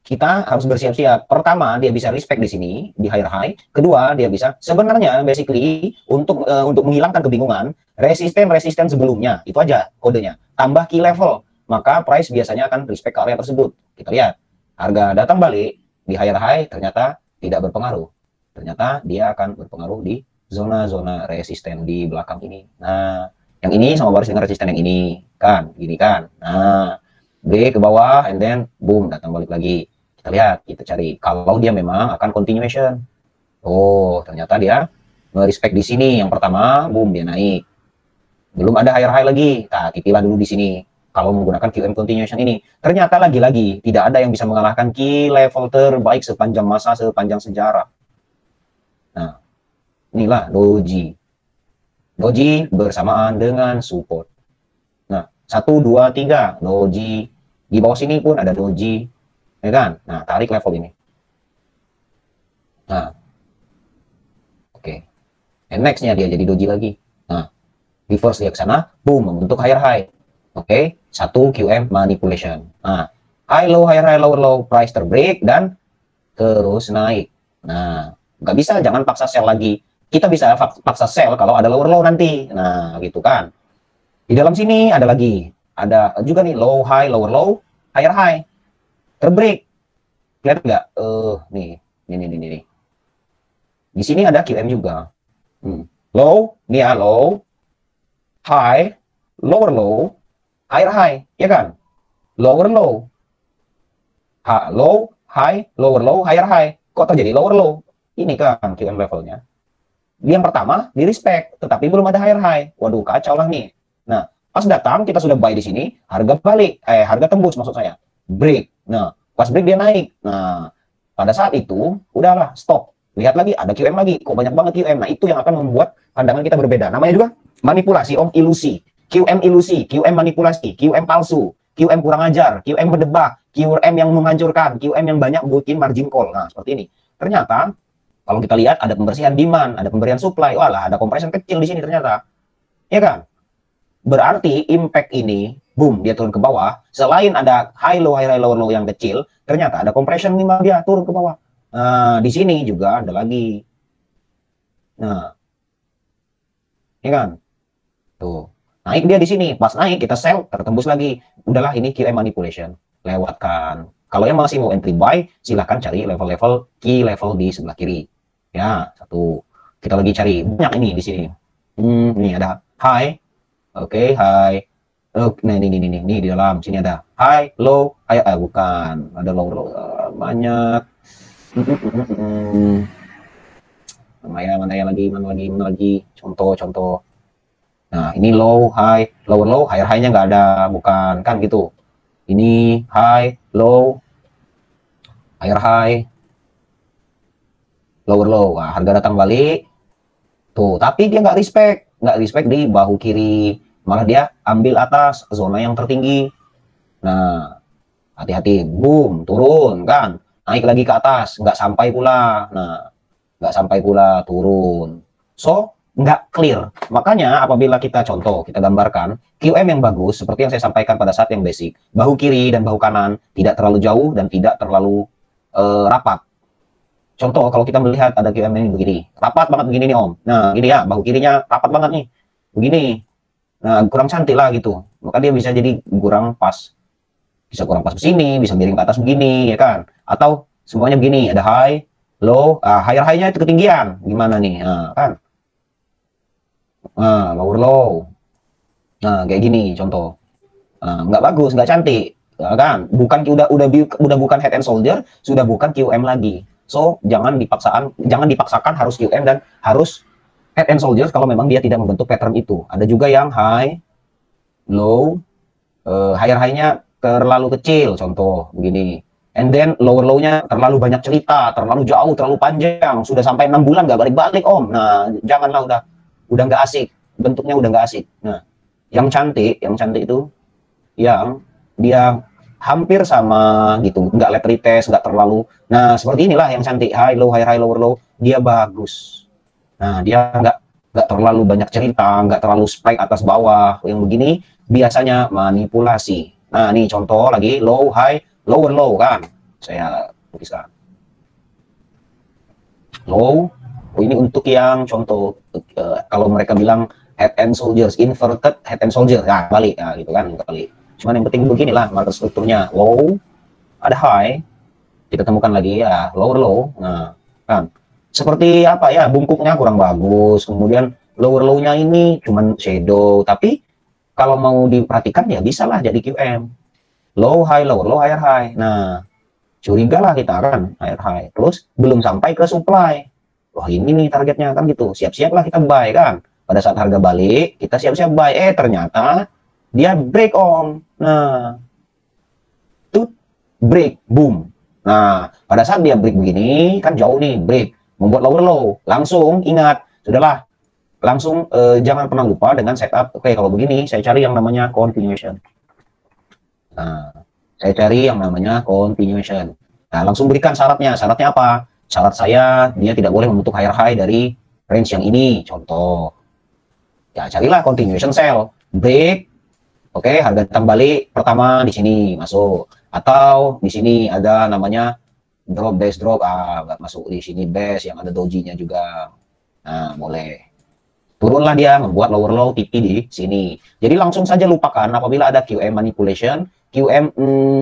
kita harus bersiap-siap. Pertama, dia bisa respect di sini, di high. Kedua, dia bisa sebenarnya basically untuk menghilangkan kebingungan, resisten sebelumnya, itu aja kodenya. Tambah key level, maka price biasanya akan respect ke area tersebut. Kita lihat, harga datang balik di high ternyata tidak berpengaruh. Ternyata dia akan berpengaruh di zona-zona resisten di belakang ini. Nah, yang ini sama baris dengan resisten yang ini, kan, gini kan. Nah, break ke bawah, and then boom, datang balik lagi. Kita lihat, kita cari. Kalau dia memang akan continuation. Oh, ternyata dia respect di sini. Yang pertama, boom, dia naik. Belum ada high lagi. Nah, tipilah dulu di sini. Kalau menggunakan QM continuation ini, ternyata lagi-lagi tidak ada yang bisa mengalahkan key level terbaik sepanjang masa, sepanjang sejarah. Nah, inilah doji. Doji bersamaan dengan support. Nah, 1, 2, 3. Doji. Di bawah sini pun ada doji. Ya kan? Nah, tarik level ini. Nah, oke. And next-nya dia jadi doji lagi. Nah, reverse dia ke sana, boom, membentuk high. Oke, 1 QM manipulation. Nah, high, lower low, price terbreak dan terus naik. Nah, nggak bisa, jangan paksa sell lagi. Kita bisa paksa sell kalau ada lower low nanti. Nah, gitu kan. Di dalam sini ada lagi. Ada juga nih low, high, lower low, high. Terbreak. Lihat nggak? Nih. Di sini ada QM juga. Low, nih ya, low, high, lower low, high, ya kan? Lower low. Low, high, lower low, high. Kok terjadi lower low? Ini kan QM levelnya. Yang pertama di respect, tetapi belum ada high. Waduh, kacau lah nih. Nah, pas datang kita sudah buy di sini, harga balik, harga tembus maksud saya. Break. Nah, pas break dia naik. Nah, pada saat itu udahlah stop. Lihat lagi ada QM lagi. Kok banyak banget QM. Nah, itu yang akan membuat pandangan kita berbeda. Namanya juga manipulasi, Om, ilusi. QM ilusi, QM manipulasi, QM palsu. QM kurang ajar, QM berdebah, QM yang menghancurkan, QM yang banyak bikin margin call. Nah, seperti ini. Ternyata kalau kita lihat ada pembersihan demand, ada pemberian supply, walah ada compression kecil di sini ternyata. Ya kan? Berarti impact ini, boom, dia turun ke bawah. Selain ada high low low yang kecil, ternyata ada compression memang dia turun ke bawah. Nah, di sini juga ada lagi. Nah, ya kan? Tuh. Naik dia di sini. Pas naik kita sell, tertembus lagi. Udahlah ini QM manipulation. Lewatkan. Kalau yang masih mau entry buy, silahkan cari level-level key level di sebelah kiri. Ya, satu. Kita lagi cari banyak ini di sini. Ini ada high. Oke, high. Nah, ini di dalam sini ada high, low, high, bukan. Ada low, low banyak. Mana lagi. Contoh. Nah, ini low, high, lower low, higher high-nya nggak ada, bukan kan gitu. Ini high, low, higher high, lower low. Nah, harga datang balik. Tuh, tapi dia nggak respect di bahu kiri. Malah dia ambil atas zona yang tertinggi. Nah, hati-hati, boom, turun kan. Naik lagi ke atas, nggak sampai pula. Nah, nggak sampai pula turun. So, nggak clear. Makanya apabila kita kita gambarkan QM yang bagus, seperti yang saya sampaikan pada saat yang basic, bahu kiri dan bahu kanan tidak terlalu jauh dan tidak terlalu rapat. Contoh, kalau kita melihat ada QM ini begini, rapat banget begini nih Om. Nah, gini ya, bahu kirinya rapat banget nih, begini. Nah, kurang cantik lah gitu. Maka dia bisa jadi kurang pas. Bisa kurang pas ke sini, bisa miring ke atas begini, ya kan? Atau semuanya begini, ada high, low, higher high-nya itu ketinggian. Gimana nih? Nah, kan? Lower low. Nah, kayak gini contoh. Nggak bagus, nggak cantik, ya kan? Udah bukan head and shoulder, sudah bukan QM lagi. So, jangan dipaksakan harus QM dan harus head and shoulders kalau memang dia tidak membentuk pattern itu. Ada juga yang high, low, higher high-nya terlalu kecil, contoh begini. And then lower low-nya terlalu banyak cerita, terlalu jauh, terlalu panjang, sudah sampai 6 bulan nggak balik-balik Om. Nah, janganlah, udah nggak asik, bentuknya udah nggak asik. Nah, yang cantik itu yang dia hampir sama gitu, nggak late retest, nggak terlalu. Nah, seperti inilah yang cantik, high low, lower low, dia bagus. Nah, dia nggak terlalu banyak cerita, nggak terlalu spike atas bawah. Yang begini biasanya manipulasi. Nah, ini contoh lagi low, high, lower low kan. Saya tuliskan. Low. Oh, ini untuk yang contoh kalau mereka bilang head and shoulders, inverted head and shoulders, nah balik, nah, gitu kan balik. Cuman yang penting beginilah market strukturnya, low, ada high, kita temukan lagi ya lower low. Nah kan seperti apa ya, bungkuknya kurang bagus, kemudian lower low-nya ini cuman shadow, tapi kalau mau diperhatikan ya bisalah jadi QM, low high, lower low, higher high. Nah curiga lah kita kan higher high, terus belum sampai ke supply. Wah ini nih targetnya kan gitu, siap-siaplah kita buy kan. Pada saat harga balik, kita siap-siap buy. Ternyata dia break Om. Nah, itu break, boom. Nah, pada saat dia break begini, kan jauh nih, break. Membuat lower low. Langsung ingat, sudahlah. Langsung jangan pernah lupa dengan setup. Oke, kalau begini, saya cari yang namanya continuation. Nah, saya cari yang namanya continuation. Nah, langsung berikan syaratnya. Syaratnya apa? Syarat saya, dia tidak boleh membentuk higher high dari range yang ini, contoh. Ya, carilah continuation sell, break, oke, harga datang balik, pertama di sini masuk. Atau di sini ada namanya drop, base drop, masuk di sini base yang ada doji-nya juga. Nah, boleh. Turunlah dia, membuat lower low TP di sini. Jadi langsung saja lupakan apabila ada QM manipulation, QM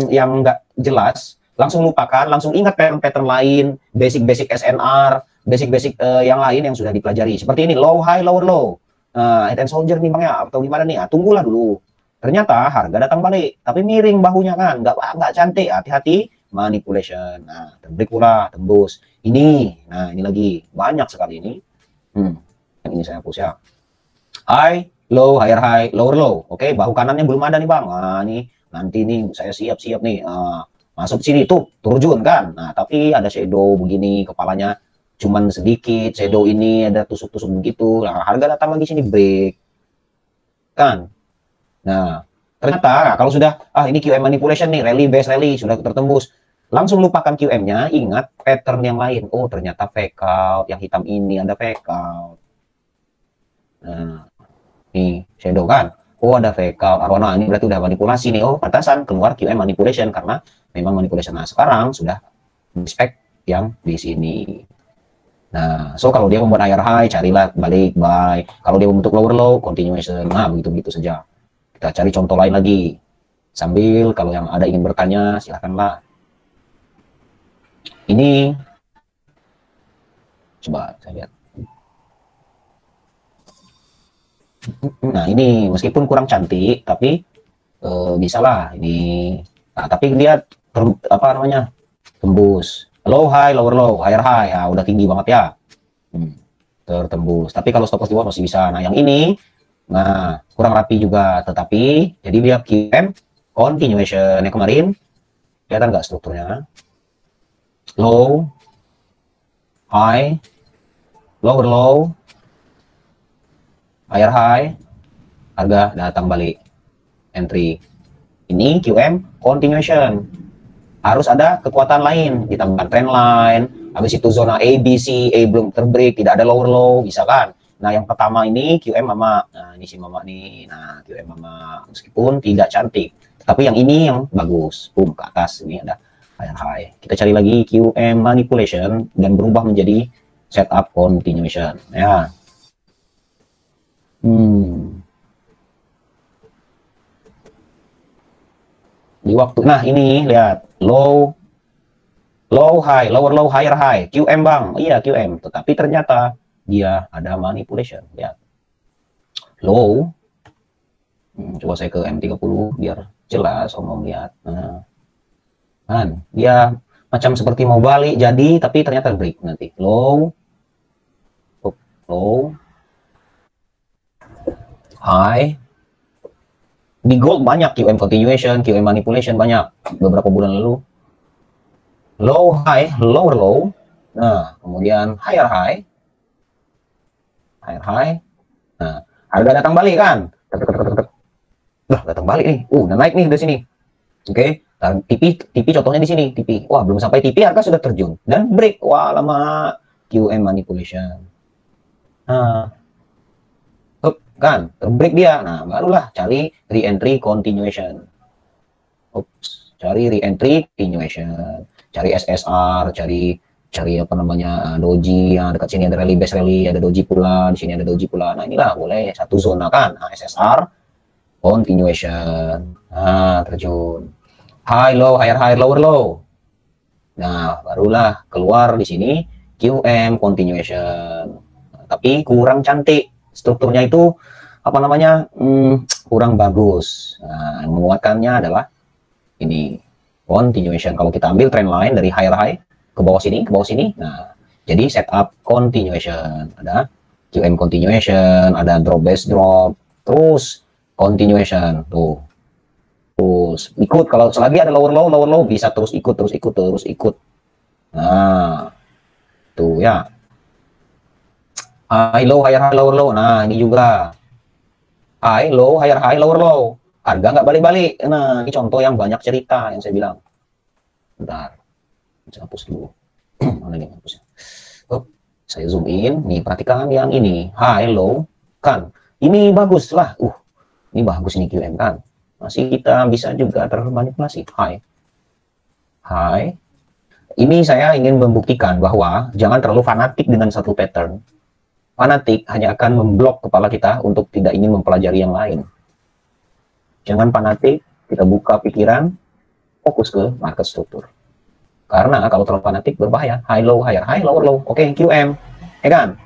yang nggak jelas, langsung lupakan, langsung ingat pattern-pattern lain, basic-basic SNR, basic-basic yang lain yang sudah dipelajari. Seperti ini, low, high, lower, low. Head and shoulder nih Bang ya, atau gimana nih? Tunggulah dulu. Ternyata harga datang balik, tapi miring bahunya kan, nggak cantik, hati-hati manipulation. Nah, terbalik pula, tembus. Ini, nah ini lagi, banyak sekali ini. Ini saya hapus ya. High, low, higher high, lower low. Oke, bahu kanannya belum ada nih Bang. Nah, nih, nanti nih saya siap-siap nih. Masuk sini tuh terjun kan. Nah tapi ada shadow begini, kepalanya cuman sedikit, shadow ini ada tusuk-tusuk begitu. Nah harga datang lagi sini break kan. Nah Ternyata kalau sudah ini QM manipulation nih, rally base rally sudah tertembus, langsung lupakan QM-nya, ingat pattern yang lain. Oh, ternyata fake out, yang hitam ini ada fake out. Nah, nih shadow kan. Oh, ada fake out arwana, ini berarti udah manipulasi nih. Oh, pantasan keluar QM manipulation karena memang manipulation. Nah, sekarang sudah respect yang di sini. Nah, so kalau dia membuat higher high, carilah balik buy. Kalau dia membentuk lower low, continuation. Nah, begitu-begitu saja. Kita cari contoh lain lagi. Sambil kalau yang ada ingin bertanya, silahkanlah. Ini coba saya lihat. Nah, ini meskipun kurang cantik, tapi bisalah ini. Nah, tapi lihat apa namanya? Tembus. Low high, lower low, higher high. Ya, udah tinggi banget ya. Tertembus. Tapi kalau stop loss di bawah masih bisa. Nah, yang ini nah, kurang rapi juga, tetapi jadi lihat QM continuation yang kemarin kelihatan nggak strukturnya? Low, high, lower low, higher high, harga datang balik, entry. Ini QM continuation. Harus ada kekuatan lain, ditambah trend line, habis itu zona A, B, C, A belum terbreak, tidak ada lower low, bisa kan? Nah, yang pertama ini QM mama. Nah, ini si mama nih. Nah, QM mama meskipun tidak cantik, tapi yang ini yang bagus. Boom, ke atas ini ada higher high. Kita cari lagi QM manipulation dan berubah menjadi setup continuation. Ya. Di waktu, nah ini lihat low, low high, lower low, higher high, QM bang, iya QM, tetapi ternyata dia ada manipulation. Lihat low, coba saya ke M30 biar jelas om lihat. Nah, kan dia macam seperti mau balik jadi, tapi ternyata break nanti low, low, high. Di gold banyak QM continuation, QM manipulation banyak beberapa bulan lalu. Low high, lower low. Nah, kemudian higher high. Higher high. Nah, harga datang balik kan? Lah, datang balik nih. Udah naik nih dari sini. Oke, TP contohnya di sini, TP. Wah, belum sampai TP harga sudah terjun dan break. Wah, lama QM manipulation. Nah, kan terbreak dia. Nah, barulah cari re-entry continuation. Cari re-entry continuation, cari SSR, cari apa namanya doji yang dekat sini ada rally base rally, ada doji pula, di sini ada doji pula. Nah, inilah boleh satu zona kan. Nah, SSR continuation. Nah, terjun high low, higher high, lower low. Nah, barulah keluar di sini QM continuation. Nah, tapi kurang cantik. Strukturnya itu apa namanya kurang bagus. Nah, yang menguatkannya adalah ini continuation. Kalau kita ambil trend line dari higher high ke bawah sini, nah jadi setup continuation, ada QM continuation, ada drop base drop, terus continuation tuh, terus ikut. Kalau selagi ada lower low bisa terus ikut. Nah, tuh ya. High low, higher high, lower low. Nah, ini juga high low, higher high, lower low. Harga nggak balik-balik. Nah, ini contoh yang banyak cerita yang saya bilang. Bentar, saya hapus dulu. Mana nih hapusnya? Saya zoom in. Nih, perhatikan yang ini high low kan. Ini bagus lah. Ini bagus nih QM kan. Masih kita bisa juga termanipulasi high. Ini saya ingin membuktikan bahwa jangan terlalu fanatik dengan satu pattern. Fanatik hanya akan memblok kepala kita untuk tidak ingin mempelajari yang lain. Jangan fanatik, kita buka pikiran, fokus ke market struktur. Karena kalau terlalu fanatik berbahaya. High low, higher high, lower low. Oke, QM. Ya kan?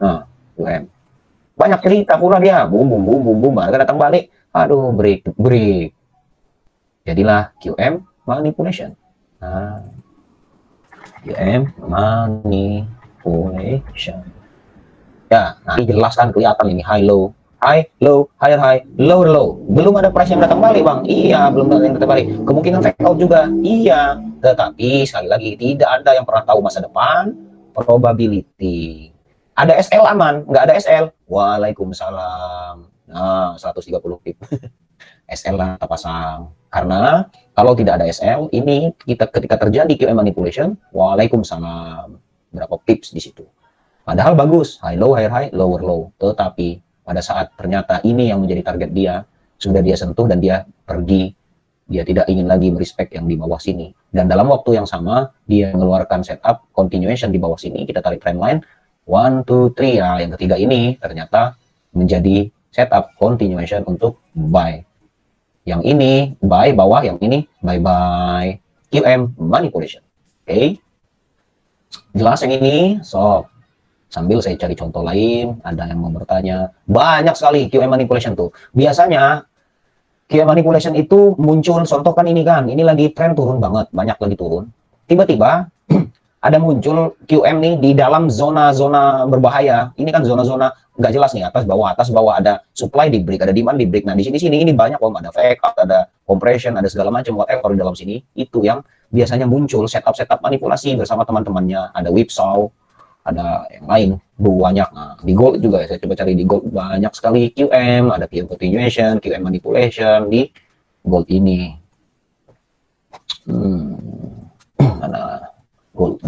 Nah, QM. Banyak cerita pula dia. Boom, harga datang balik. Aduh, break. Jadilah QM manipulation. Nah, QM manipulation. Ya, nah ini jelas kan kelihatan ini high low, higher high, lower low. Belum ada price yang datang balik, Bang. Iya, belum ada yang datang balik. Kemungkinan fake out juga. Iya, tetapi sekali lagi tidak ada yang pernah tahu masa depan. Probability. Ada SL aman, nggak ada SL. Waalaikumsalam. Nah, 130 pip. SL lah kita pasang. Karena kalau tidak ada SL, ini kita ketika terjadi QM manipulation, waalaikumsalam. Berapa pips di situ. Padahal bagus, high low, higher high, lower low. Tetapi pada saat ternyata ini yang menjadi target dia, sudah dia sentuh dan dia pergi, dia tidak ingin lagi merespek yang di bawah sini. Dan dalam waktu yang sama, dia mengeluarkan setup continuation di bawah sini, kita tarik trendline, 1, 2, 3, ya yang ketiga ini ternyata menjadi setup continuation untuk buy. Yang ini buy bawah, yang ini buy QM manipulation. Oke. Jelas yang ini? So, sambil saya cari contoh lain, ada yang mau bertanya. Banyak sekali QM manipulation tuh. Biasanya QM manipulation itu muncul, contoh kan ini lagi tren turun banget, banyak lagi turun. Tiba-tiba ada muncul QM nih di dalam zona-zona berbahaya. Ini kan zona-zona nggak jelas nih, atas bawah ada supply di break, ada demand di break. Nah di sini ini banyak om, ada fake out, ada compression, ada segala macam whatever di dalam sini. Itu yang biasanya muncul setup manipulasi bersama teman-temannya. Ada whipsaw, ada yang lain banyak. Nah, di gold juga saya coba cari di gold banyak sekali QM, ada QM continuation, QM manipulation di gold ini. Mana gold.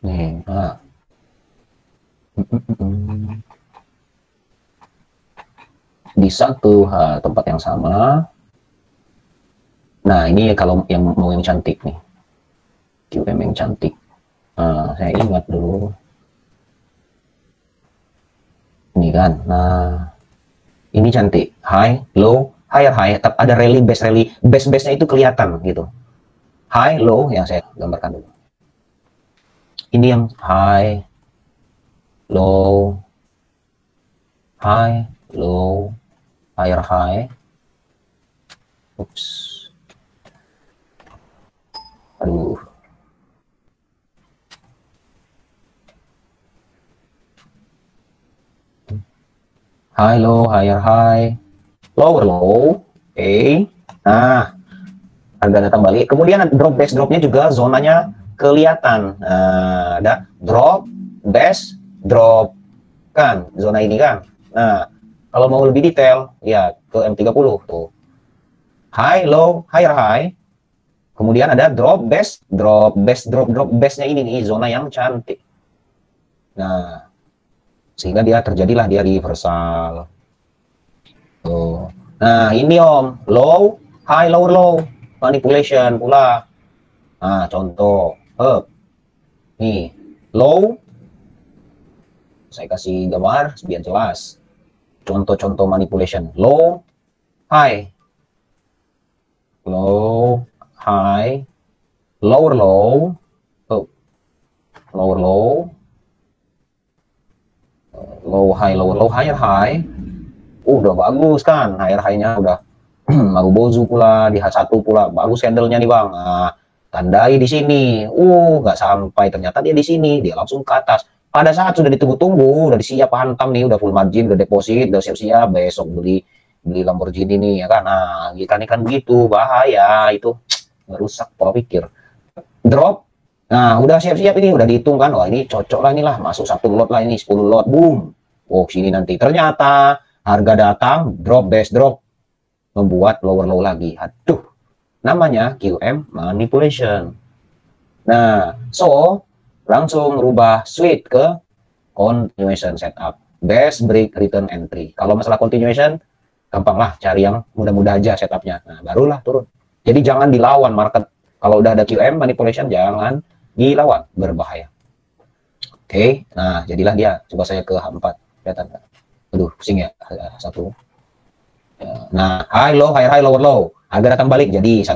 Nih, di satu tempat yang sama. Nah, ini kalau yang mau yang cantik nih. QM yang cantik. Nah, saya ingat dulu. Ini kan. Nah, ini cantik. High, low, higher high. Ada rally, base rally. Base-nya itu kelihatan gitu. High, low, yang saya gambarkan dulu. Ini yang high, low, higher high. Oops. Aduh. High, low, higher high, lower low. Oke. Nah, harga datang balik. Kemudian drop base dropnya juga zonanya kelihatan. Nah, ada drop, base, drop kan zona ini kan. Nah, kalau mau lebih detail ya ke M30 tuh. High, low, higher high. Kemudian ada drop, base, drop, base, drop base-nya ini nih zona yang cantik. Nah, sehingga dia terjadilah dia reversal. Tuh. Nah, ini om, low, high, lower low, manipulation pula. Nah, contoh, nih, low, saya kasih gambar biar jelas. Contoh-contoh manipulation, low, high, low, high, lower low, lower low, low high, lower low, higher high. Udah bagus kan, higher high-nya udah Marubozu pula, di H1 pula, bagus candle-nya nih bang. Nah, tandai di sini, nggak sampai, ternyata dia di sini, dia langsung ke atas. Pada saat sudah ditunggu-tunggu, udah siap hantam nih, udah full margin, udah deposit, udah siap-siap besok beli Lamborghini nih ya kan. Nah, ikan begitu bahaya, itu merusak pola pikir. Drop, nah udah siap-siap ini, udah dihitung kan, wah ini cocok lah inilah, masuk 1 lot lah ini, 10 lot, boom. Oh sini nanti, ternyata harga datang, drop, base drop, membuat lower low lagi. Aduh, namanya QM manipulation. Nah, so langsung rubah switch ke continuation setup, base break return entry. Kalau masalah continuation gampang lah, cari yang mudah-mudah aja setupnya. Nah, barulah turun. Jadi jangan dilawan market. Kalau udah ada QM manipulation jangan dilawan, berbahaya. Oke, nah jadilah dia. Coba saya ke H4, kelihatan kan? Aduh, pusing ya, satu. Nah, high, low, higher, high, lower, low. Harga datang balik jadi 1.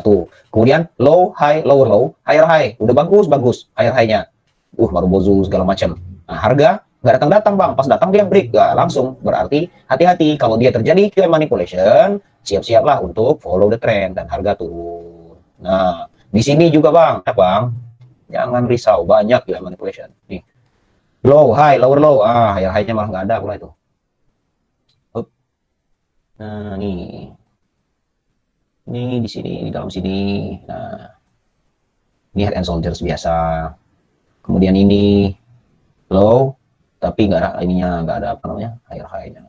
Kemudian low, high, lower, low, higher, high. Udah bagus, higher, high-nya. Marubozu segala macam. Nah, harga nggak datang-datang bang. Pas datang dia break, nggak langsung. Berarti hati-hati. Kalau dia terjadi QM manipulation, siap-siaplah untuk follow the trend dan harga turun. Nah, di sini juga bang. Jangan risau. Banyak QM manipulation. Nih. Low, high, lower, low. Higher, high-nya malah nggak ada pula itu. Nah, nih. Ini di sini, di dalam sini. Nah, ini head and shoulders biasa. Kemudian ini low, tapi nggak ada ininya, nggak ada apa namanya higher high-nya.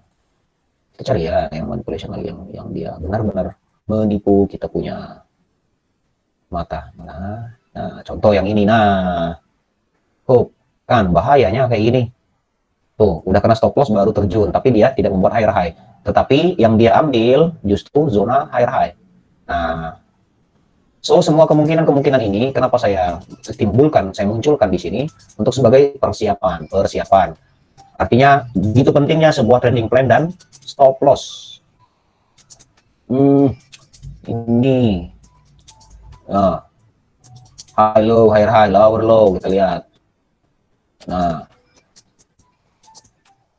Kita cari ya yang manipulation lagi, yang dia benar-benar menipu kita punya mata. Nah, contoh yang ini, nah, kan bahayanya kayak gini. Tuh, udah kena stop loss baru terjun, tapi dia tidak membuat higher high. Tetapi yang dia ambil justru zona higher high. Nah, so semua kemungkinan ini kenapa saya munculkan di sini untuk sebagai persiapan. Artinya begitu pentingnya sebuah trading plan dan stop loss. Ini high low, higher high, lower low, kita lihat. Nah,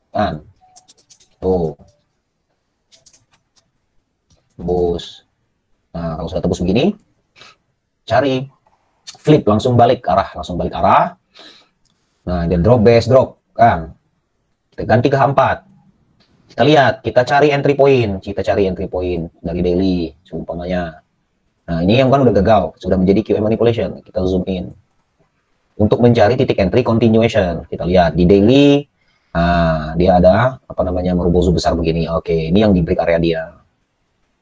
kan tuh tembus. Nah, kalau sudah tembus begini, cari flip, langsung balik arah. Nah, dia drop base drop kan, kita ganti ke H4, kita lihat, kita cari entry point dari daily seumpamanya. Nah, ini yang kan udah gagal, sudah menjadi QM manipulation. Kita zoom in untuk mencari titik entry continuation. Kita lihat di daily. Nah, dia ada apa namanya merubuh besar begini. Oke, ini yang di break area dia,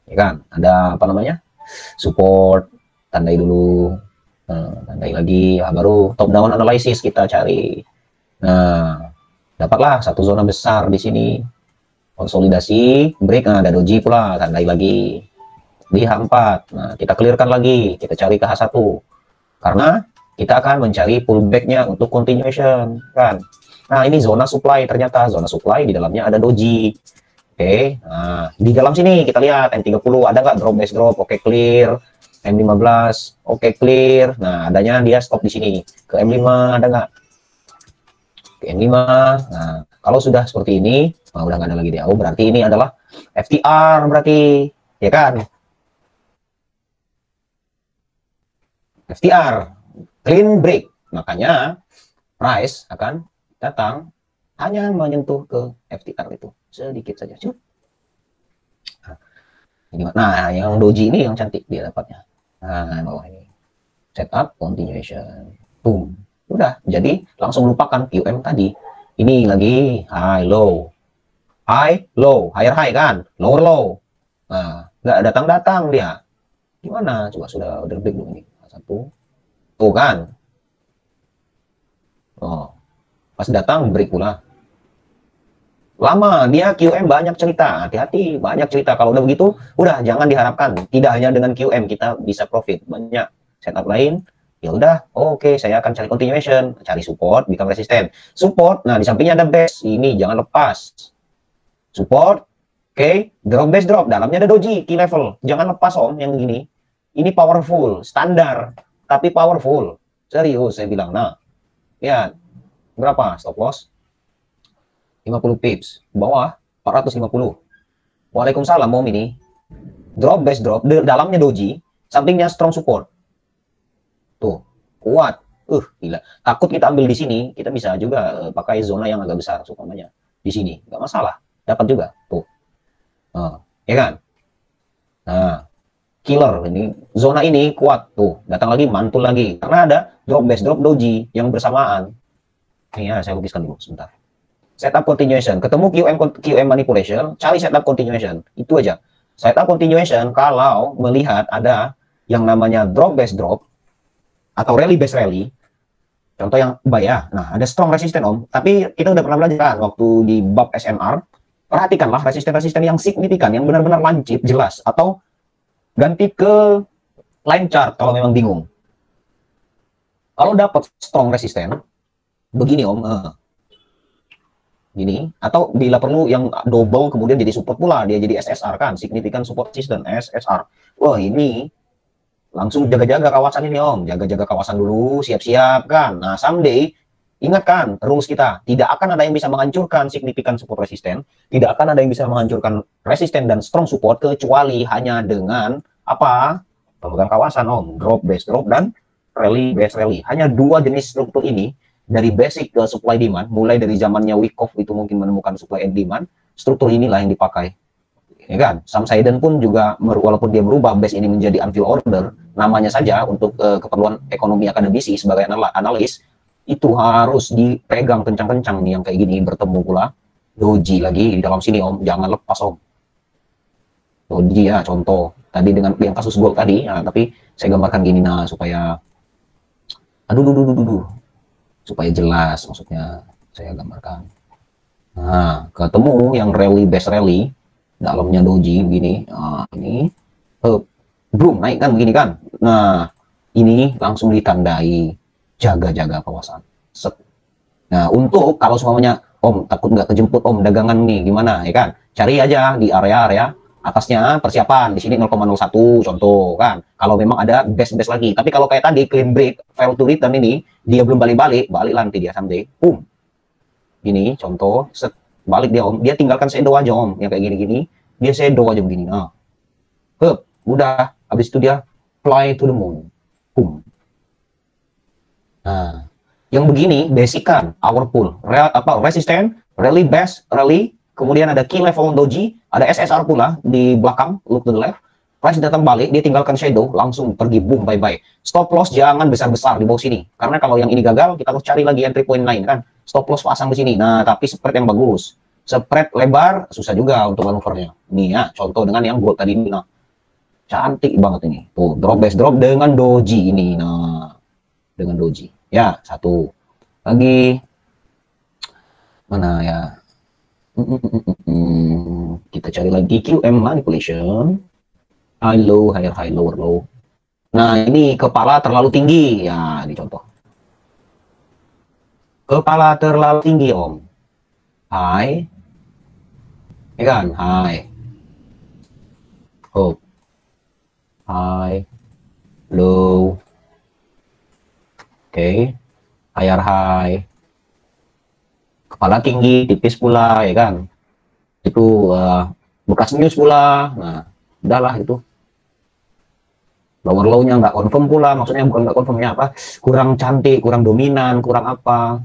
ya kan? Ada apa namanya support, tandai dulu, tandai lagi, baru top down analysis kita cari. Nah, dapatlah satu zona besar di sini, konsolidasi, break, ada doji pula, tandai lagi di H4. Nah, kita clearkan lagi, kita cari ke H1 karena kita akan mencari pullbacknya untuk continuation kan. Nah, ini zona supply, ternyata zona supply di dalamnya ada doji. Oke, nah di dalam sini kita lihat M30 ada nggak drop base drop, oke clear. M15 oke clear. Nah, adanya dia stop di sini. Ke M5 ada nggak? Ke M5. Nah, kalau sudah seperti ini, udah nggak ada lagi dia. Oh, berarti ini adalah FTR berarti, ya kan? FTR, clean break. Makanya price akan datang hanya menyentuh ke FTR itu sedikit saja. Nah, yang doji ini yang cantik dia dapatnya. Nah, bawah ini setup continuation, boom, udah. Jadi langsung lupakan QM tadi. Ini lagi high low, higher high kan, lower low. Nah, nggak datang dia. Gimana? Coba sudah order break dulu ini. Satu, tuh kan. Oh, pas datang break pula. Lama dia QM banyak cerita, hati-hati banyak cerita. Kalau udah begitu, udah jangan diharapkan. Tidak hanya dengan QM kita bisa profit, banyak setup lain. Ya udah, oke, saya akan cari continuation, cari support, become resisten. Support, nah di sampingnya ada base, ini jangan lepas. Support, oke, drop base drop, dalamnya ada doji, key level, jangan lepas om yang gini. Ini powerful, standar, tapi powerful, serius saya bilang. Nah, ya berapa stop loss? 50 pips, bawah 450. Waalaikumsalam om ini. Drop base drop, dalamnya doji, sampingnya strong support. Tuh, kuat. Gila. Takut kita ambil di sini, kita bisa juga pakai zona yang agak besar supaya di sini, nggak masalah. Dapat juga. Tuh. Ya kan? Nah, killer ini. Zona ini kuat tuh. Datang lagi, mantul lagi. Karena ada drop base drop doji yang bersamaan. Ini ya, saya lukiskan dulu sebentar. Setup continuation, ketemu QM manipulation, cari setup continuation, itu aja. Setup continuation kalau melihat ada yang namanya drop base drop atau rally base rally, contoh yang buy ya. Nah, ada strong resistance om, tapi kita udah pernah belajar kan waktu di bab SMR, perhatikanlah resisten-resisten yang signifikan, yang benar-benar lancip, jelas, atau ganti ke line chart kalau memang bingung. Kalau dapat strong resisten, begini om, gini, atau bila perlu yang double kemudian jadi support pula, dia jadi SSR kan, significant support resistance, SSR. Wah, ini langsung jaga-jaga kawasan ini om, jaga-jaga kawasan dulu, siap-siap kan. Nah, someday ingatkan rules kita, tidak akan ada yang bisa menghancurkan significant support resisten, tidak akan ada yang bisa menghancurkan resisten dan strong support kecuali hanya dengan apa? Pemegang kawasan om, drop base drop dan rally base rally. Hanya dua jenis struktur ini. Dari basic ke supply demand, mulai dari zamannya Wyckoff itu mungkin menemukan supply and demand, struktur inilah yang dipakai. Ya kan? Sam Saiden pun juga, walaupun dia berubah base ini menjadi unfilled order, namanya saja untuk keperluan ekonomi akademisi sebagai analis, itu harus dipegang kencang-kencang nih yang kayak gini, bertemu pula doji lagi di dalam sini Om, jangan lepas Om. Doji ya contoh tadi dengan yang kasus gold tadi, nah, tapi saya gambarkan gini nah supaya supaya jelas maksudnya saya gambarkan. Nah, ketemu yang rally base rally dalamnya doji gini. Nah, ini boom naik kan begini kan. Nah, ini langsung ditandai jaga-jaga kawasan. Set. Nah, untuk kalau semuanya Om takut nggak kejemput Om dagangan nih gimana ya kan? Cari aja di area-area atasnya persiapan di sini 0,01 contoh kan. Kalau memang ada base lagi. Tapi kalau kayak tadi clean break, fail to return ini dia belum balik nanti dia someday. Boom. Ini contoh set balik dia Om. Dia tinggalkan shadow aja Om. Yang kayak gini-gini, dia shadow aja begini. Nah. Udah habis itu dia fly to the moon. Boom. Nah, yang begini basican powerful, resisten, rally base, rally, kemudian ada key level doji, ada SSR pula di belakang, look to the left. Price datang balik, dia tinggalkan shadow, langsung pergi boom bye bye. Stop loss jangan besar-besar di bawah sini, karena kalau yang ini gagal, kita harus cari lagi entry point lain kan. Stop loss pasang di sini. Nah, tapi spread yang bagus, spread lebar susah juga untuk manuvernya. Nih ya, contoh dengan yang gold tadi ini. Nah, cantik banget ini. Tuh, drop base drop dengan doji ini. Nah, dengan doji. Ya, satu. Lagi. Mana ya? Kita cari lagi QM manipulation. High low, higher high, lower low. Nah, ini kepala terlalu tinggi. Ya, ini contoh. Kepala terlalu tinggi, Om. High. Ya kan? High. Hope. High. Low. Oke, higher high, kepala tinggi, tipis pula, ya kan? Itu bekas news pula. Nah, udahlah itu. Lower low-nya nggak confirm pula, maksudnya bukan nggak confirmnya apa? Kurang cantik, kurang dominan, kurang apa?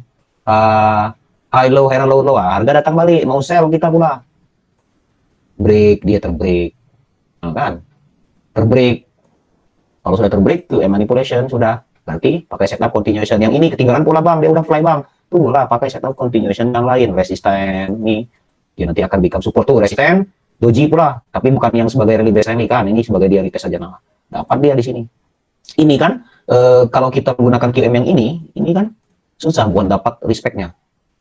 High low, higher low, low. Harga datang balik, mau sell kita pula. Break, dia terbreak, nah, kan? Terbreak. Kalau sudah terbreak, tuh manipulation sudah. Berarti pakai setup continuation yang ini ketinggalan pula bang, dia udah fly bang, tuh lah pakai setup continuation yang lain, resisten nih, dia nanti akan become support tuh resisten, doji pula, tapi bukan yang sebagai rally base rally kan, ini sebagai dia retest aja nah, dapat dia di sini. Ini kan kalau kita menggunakan QM yang ini kan susah buat dapat respectnya.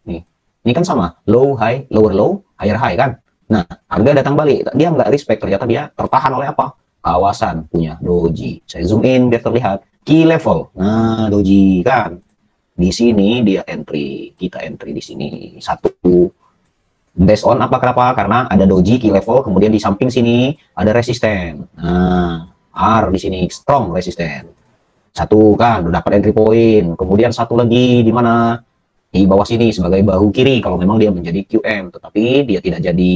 Nih, ini kan sama, low high, lower low, higher high kan. Nah, harga datang balik, dia nggak respect, ternyata dia tertahan oleh apa? Kawasan punya doji. Saya zoom in biar terlihat. Key level. Nah, doji kan. Di sini dia entry. Kita entry di sini. Satu. Based on apa kenapa? Karena ada doji key level, kemudian di samping sini ada resisten. Nah, R di sini strong resisten. Satu kan udah dapat entry point. Kemudian satu lagi di mana? Di bawah sini sebagai bahu kiri kalau memang dia menjadi QM, tetapi dia tidak jadi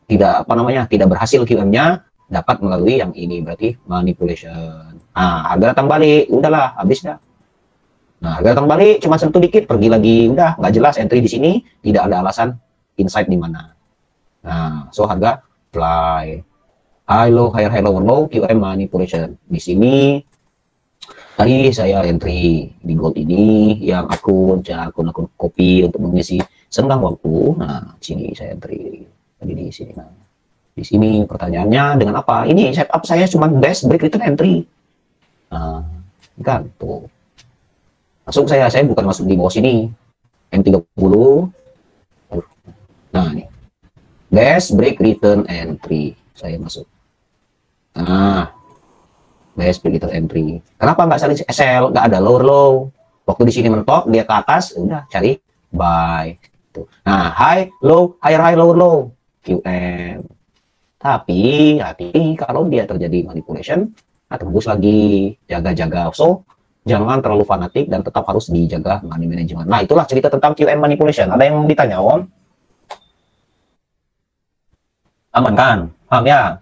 tidak apa namanya? Tidak berhasil QM-nya, dapat melalui yang ini berarti manipulation. Nah, harga datang balik, udahlah habis dah. Nah, harga datang balik cuma sentuh dikit, pergi lagi, udah nggak jelas entry di sini, tidak ada alasan insight di mana. Nah, so harga fly, high low, higher high, lower low, QM manipulation. Di sini tadi saya entry di gold ini yang akun kopi untuk mengisi senggang waktu. Nah, sini saya entry tadi di sini. Nah, di sini pertanyaannya dengan apa? Ini setup saya cuma best break return entry. Nah, kan tuh. Masuk saya bukan masuk di bawah sini. M30. Nah, ini. Best break return entry. Saya masuk. Nah, best break return entry. Kenapa nggak saling sell? Nggak ada lower low. Waktu di sini mentok, dia ke atas, udah cari buy. Tuh. Nah, high, low, higher high, lower low. QM. Tapi hati kalau dia terjadi manipulation, tembus lagi, jaga-jaga. So, jangan terlalu fanatik dan tetap harus dijaga money management. Nah, itulah cerita tentang QM manipulation. Ada yang ditanya, Om? Aman kan? Paham ya?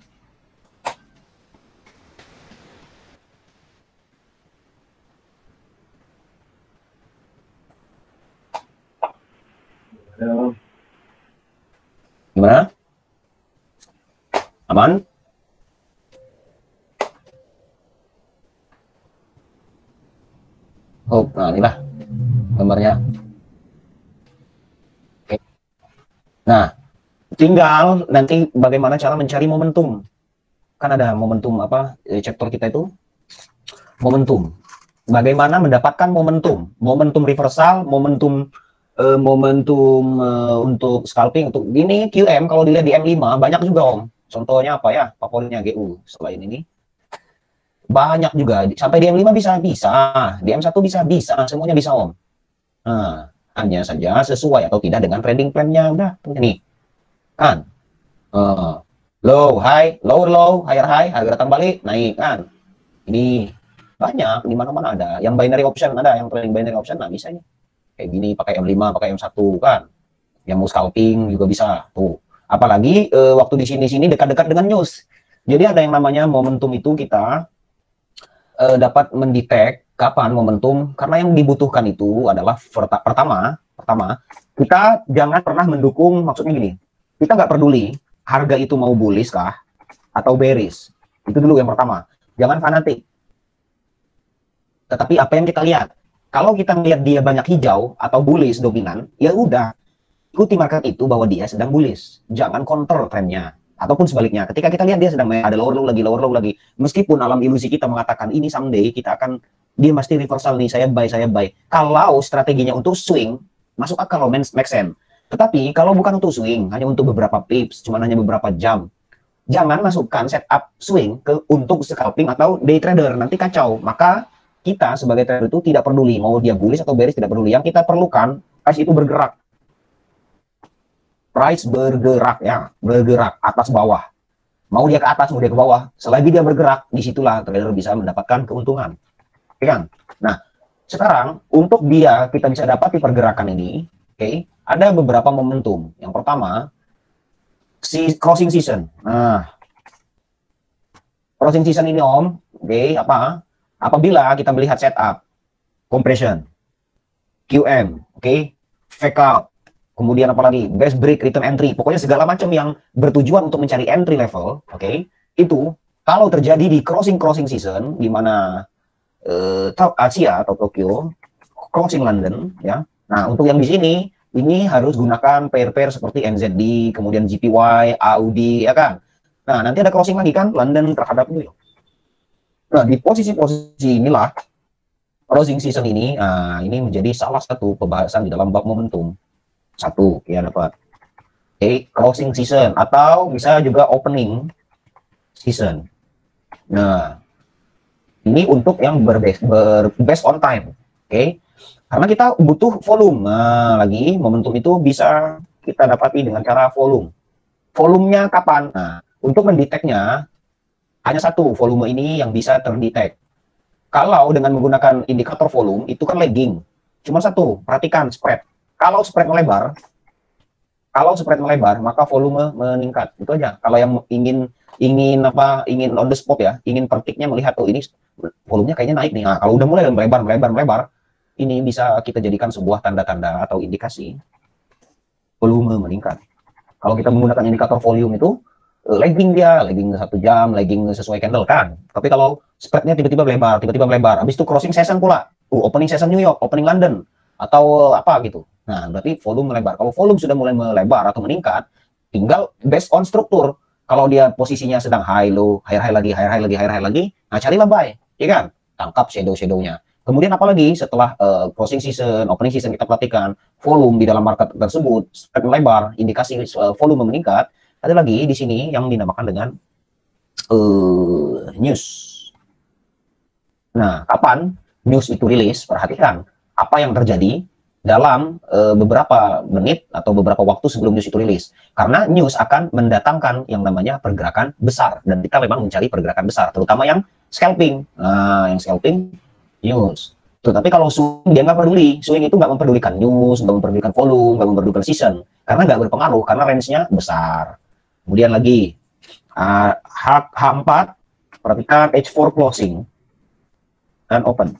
Gimana? Aman? Oh, nah inilah gambarnya. Oke. Nah, tinggal nanti bagaimana cara mencari momentum. Kan ada momentum apa, chapter kita itu momentum. Bagaimana mendapatkan momentum, momentum reversal, momentum untuk scalping, untuk ini QM. Kalau dilihat di M5 banyak juga Om. Contohnya apa ya, favoritnya GU selain ini banyak juga, sampai di M5 bisa, di M1 bisa, semuanya bisa Om. Nah, hanya saja sesuai atau tidak dengan trading plan-nya. Udah ini kan low high, lower low, higher high, harga datang balik naik kan. Ini banyak, di mana-mana ada yang binary option, ada yang trading binary option. Nah, bisa ya kayak gini, pakai M5, pakai M1 kan. Yang mau scalping juga bisa tuh. Apalagi waktu di sini dekat-dekat dengan news. Jadi ada yang namanya momentum, itu kita dapat mendetek kapan momentum, karena yang dibutuhkan itu adalah pertama kita jangan pernah mendukung, maksudnya gini, kita nggak peduli harga itu mau bullish kah atau bearish. Itu dulu yang pertama, jangan fanatik. Tetapi apa yang kita lihat, kalau kita melihat dia banyak hijau atau bullish dominan, ya udah ikuti market itu bahwa dia sedang bullish, jangan counter trennya. Ataupun sebaliknya, ketika kita lihat dia sedang ada lower low lagi, meskipun alam ilusi kita mengatakan ini someday kita akan, dia pasti reversal nih, saya buy. Kalau strateginya untuk swing, masuk akal, make sense. Tetapi kalau bukan untuk swing, hanya untuk beberapa pips, cuma hanya beberapa jam, jangan masukkan setup swing untuk scalping atau day trader, nanti kacau. Maka kita sebagai trader itu tidak peduli mau dia bullish atau bearish, tidak peduli. Yang kita perlukan, price itu bergerak. Price bergerak ya, bergerak atas bawah. Mau dia ke atas, mau dia ke bawah, selagi dia bergerak, disitulah trader bisa mendapatkan keuntungan. Oke kan? Nah, sekarang untuk dia kita bisa dapat di pergerakan ini, oke, ada beberapa momentum. Yang pertama, crossing season. Nah, crossing season ini Om, oke, apa? Apabila kita melihat setup, compression, QM, oke, fake out, kemudian apalagi best break, return entry, pokoknya segala macam yang bertujuan untuk mencari entry level, oke, itu kalau terjadi di crossing season, di mana Asia atau Tokyo, crossing London, ya. Nah, untuk yang di sini, ini harus gunakan pair seperti NZD, kemudian JPY, AUD, ya kan. Nah, nanti ada crossing lagi kan, London terhadap New York. Nah, di posisi-posisi inilah crossing season ini, ini menjadi salah satu pembahasan di dalam bab momentum. Satu, ya dapat. Oke, crossing season atau bisa juga opening season. Nah, ini untuk yang based on time, oke? Karena kita butuh volume. Nah, lagi momentum itu bisa kita dapati dengan cara volume. Volumenya kapan? Nah, untuk mendeteknya hanya satu volume ini yang bisa terdetek. Kalau dengan menggunakan indikator volume itu kan lagging. Cuma satu, perhatikan spread. Kalau spread melebar, maka volume meningkat. Itu aja. Kalau yang ingin on the spot ya, ingin praktiknya melihat ini volumenya kayaknya naik nih. Nah, kalau udah mulai melebar, ini bisa kita jadikan sebuah tanda-tanda atau indikasi volume meningkat. Kalau kita menggunakan indikator volume itu lagging 1 jam, lagging sesuai candle kan. Tapi kalau spreadnya tiba-tiba melebar, habis itu crossing session pula, opening session New York, opening London, atau apa gitu. Nah, berarti volume melebar. Kalau volume sudah mulai melebar atau meningkat, tinggal based on struktur. Kalau dia posisinya sedang high low, high lagi, nah carilah buy, ya kan? Tangkap shadow-nya. Kemudian apalagi setelah crossing season, opening season kita perhatikan volume di dalam market tersebut spread melebar, indikasi volume meningkat. Ada lagi di sini yang dinamakan dengan news. Nah, kapan news itu rilis? Perhatikan apa yang terjadi dalam beberapa menit atau beberapa waktu sebelum news itu rilis. Karena news akan mendatangkan yang namanya pergerakan besar, dan kita memang mencari pergerakan besar, terutama yang scalping. Nah, yang scalping news. Tetapi kalau swing dia nggak peduli, swing itu nggak memperdulikan news, nggak memperdulikan volume, nggak memperdulikan season, karena nggak berpengaruh, karena range-nya besar. Kemudian lagi H4, perhatikan H4 closing dan open.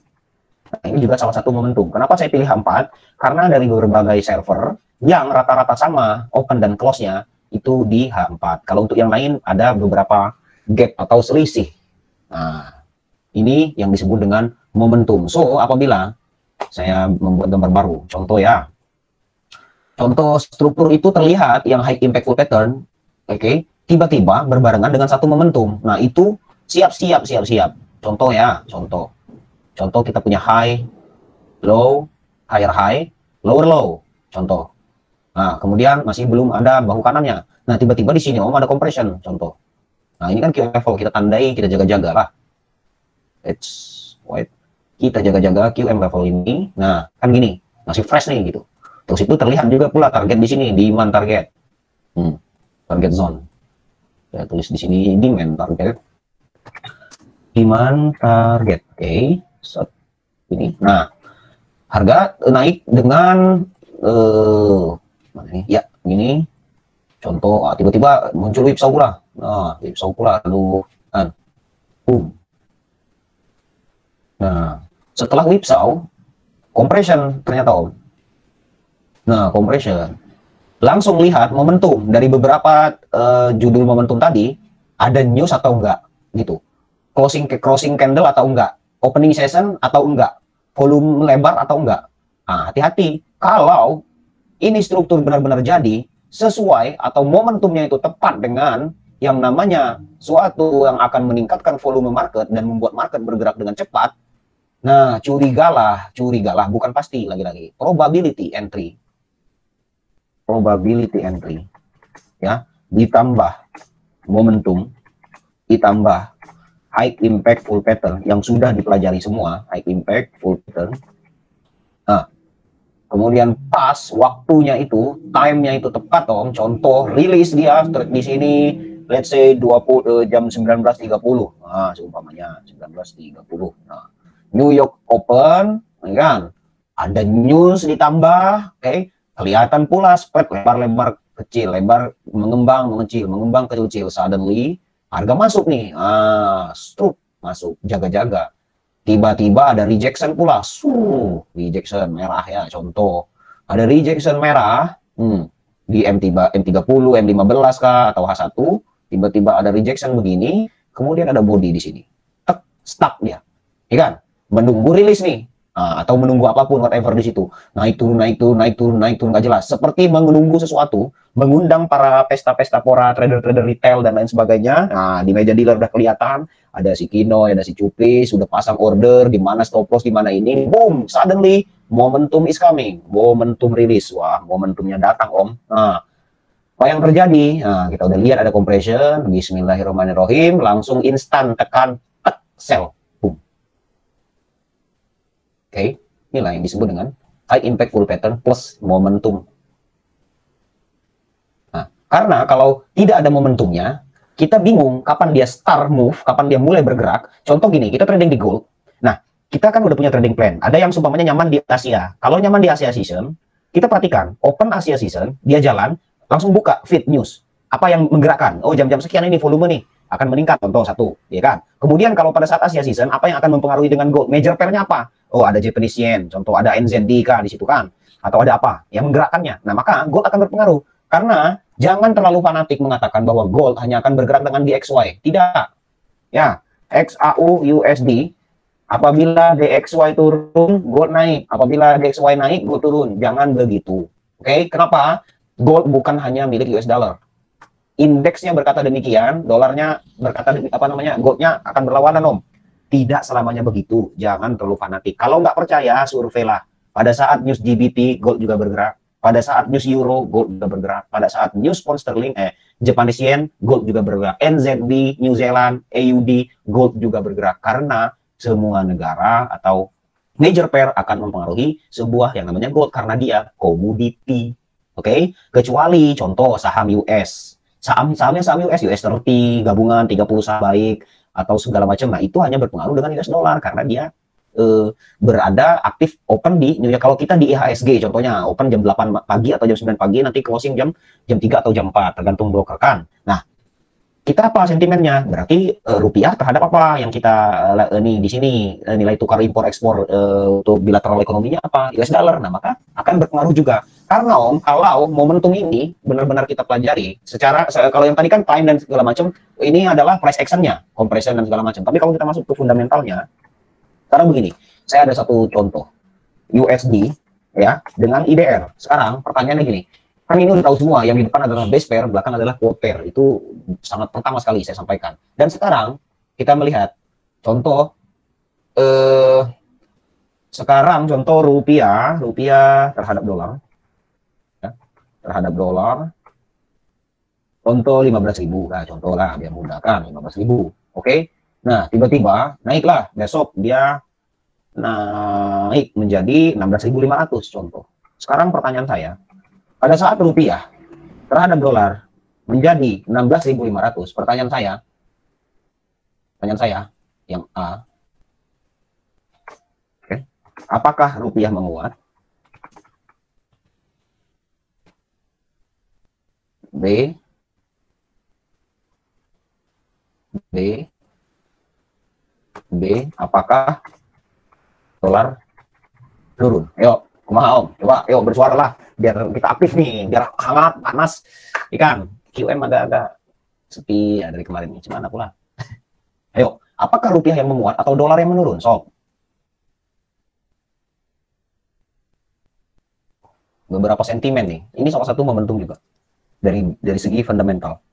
Nah, ini juga salah satu momentum. Kenapa saya pilih H4? Karena dari berbagai server yang rata-rata sama open dan close-nya itu di H4. Kalau untuk yang lain ada beberapa gap atau selisih. Nah, ini yang disebut dengan momentum. So, apabila Saya membuat gambar baru. Contoh ya. Contoh struktur itu terlihat yang high impactful pattern, oke, tiba-tiba berbarengan dengan satu momentum. Nah, itu siap. Contoh ya, contoh kita punya high, low, higher high, lower low. Contoh. Nah, kemudian masih belum ada bahu kanannya. Nah, tiba-tiba di sini ada compression. Contoh. Nah, ini kan QM level, kita tandai, kita jaga-jaga lah. Wait. Kita jaga-jaga QM level ini. Nah, kan gini, masih fresh nih gitu. Terus itu terlihat juga pula target di sini, demand target. Target zone. Saya tulis di sini demand target. Demand target. Oke. Set. Ini. Nah, harga naik dengan mana ini? Ya, ini. Contoh, tiba-tiba muncul whipsaw pula. Nah, whipsaw pula lalu kan. Boom. Nah, setelah whipsaw, compression ternyata Om. Nah, compression. Langsung lihat momentum dari beberapa judul momentum tadi, ada news atau enggak gitu. Crossing candle atau enggak, opening session atau enggak, volume lebar atau enggak. Nah, hati-hati kalau ini struktur benar-benar jadi sesuai atau momentumnya itu tepat dengan yang namanya suatu yang akan meningkatkan volume market dan membuat market bergerak dengan cepat. Nah, curigalah, bukan pasti, lagi-lagi probability entry ya, ditambah momentum, ditambah high impact full pattern yang sudah dipelajari semua, high impact full pattern. Nah, kemudian pas waktunya itu, time-nya itu tepat Om. Contoh rilis dia di sini, let's say 20 jam 19.30. Nah, seumpamanya 19.30. Nah, New York Open, kan? Ada news ditambah, oke? Kelihatan pula spread lebar kecil, lebar mengembang kecil. Suddenly harga masuk nih, struk masuk, jaga-jaga. Tiba-tiba ada rejection pula, rejection merah ya, contoh. Ada rejection merah di M30, M15 kah atau H1, tiba-tiba ada rejection begini, kemudian ada body di sini. Stuck dia. Ya kan? Menunggu rilis nih. Atau menunggu apapun whatever di situ, naik turun nggak jelas, seperti menunggu sesuatu, mengundang para pesta pora, trader retail dan lain sebagainya. Nah, di meja dealer udah kelihatan ada si Kino, ada si Cupis, sudah pasang order di mana stop loss, di mana ini, boom, suddenly momentum is coming, momentum rilis. Wah, momentumnya datang Om. Nah, apa yang terjadi? Nah, kita udah lihat ada compression, bismillahirrahmanirrahim, langsung instan tekan sell. Oke, inilah yang disebut dengan high impact full pattern plus momentum. Nah, karena kalau tidak ada momentumnya, kita bingung kapan dia start move, kapan dia mulai bergerak. Contoh gini, kita trading di gold. Nah, kita kan udah punya trading plan. Ada yang sumpamanya nyaman di Asia. Kalau nyaman di Asia season, kita perhatikan, open Asia season, dia jalan, langsung buka feed news. Apa yang menggerakkan? Oh, jam-jam sekian ini volume nih akan meningkat, contoh satu, ya kan? Kemudian kalau pada saat Asia season, apa yang akan mempengaruhi dengan gold? Major pair-nya apa? Oh, ada Japanese yen, contoh ada NZD kah di situ kan? Atau ada apa yang menggerakkannya? Nah, maka gold akan berpengaruh. Karena jangan terlalu fanatik mengatakan bahwa gold hanya akan bergerak dengan DXY. Tidak. Ya, XAU USD, apabila DXY turun, gold naik. Apabila DXY naik, gold turun. Jangan begitu. Oke, kenapa? Gold bukan hanya milik US dollar. Indeksnya berkata demikian, dolarnya berkata goldnya akan berlawanan Om. Tidak selamanya begitu, jangan terlalu fanatik. Kalau nggak percaya, surveilah. Pada saat news GBP, gold juga bergerak. Pada saat news Euro, gold juga bergerak. Pada saat news pound sterling, Japanese yen, gold juga bergerak. NZD, New Zealand, AUD, gold juga bergerak. Karena semua negara atau major pair akan mempengaruhi sebuah yang namanya gold karena dia komoditi. Oke? Kecuali contoh saham US. Sahamnya saham US 30, gabungan 30 saham baik atau segala macam. Nah, itu hanya berpengaruh dengan US dollar karena dia berada aktif open di New York. Kalau kita di IHSG contohnya open jam 8 pagi atau jam 9 pagi, nanti closing jam 3 atau jam 4 tergantung broker kan. Nah, kita apa sentimennya? Berarti rupiah terhadap apa yang kita di sini nilai tukar impor ekspor untuk bilateral ekonominya apa? US dollar. Nah, maka akan berpengaruh juga. Karena Om, kalau momentum ini benar-benar kita pelajari secara kalau yang tadi kan time dan segala macam, ini adalah price actionnya, compression dan segala macam. Tapi kalau kita masuk ke fundamentalnya, sekarang begini, saya ada satu contoh. USD ya dengan IDR. Sekarang pertanyaannya gini, kan ini udah tahu semua, yang di depan adalah base pair, belakang adalah quote pair. Itu sangat pertama sekali saya sampaikan. Dan sekarang kita melihat contoh sekarang contoh rupiah terhadap dolar, ya, terhadap dolar, contoh 15.000 lah, contoh lah biar mudah kan, 15.000. Oke. Nah, tiba-tiba naiklah, besok dia naik menjadi 16.500 contoh. Sekarang pertanyaan saya, pada saat rupiah terhadap dolar menjadi 16.500, pertanyaan saya yang A, apakah rupiah menguat? B, apakah dolar turun? Ayo, kumaha Om? Coba, ayo bersuara lah, biar kita aktif nih, biar hangat, panas. Ikan, QM agak-agak sepi ya dari kemarin nih, cuman pula. Ayo, apakah rupiah yang menguat atau dolar yang menurun? Sob. Beberapa sentimen nih. Ini salah satu momentum juga dari segi fundamental.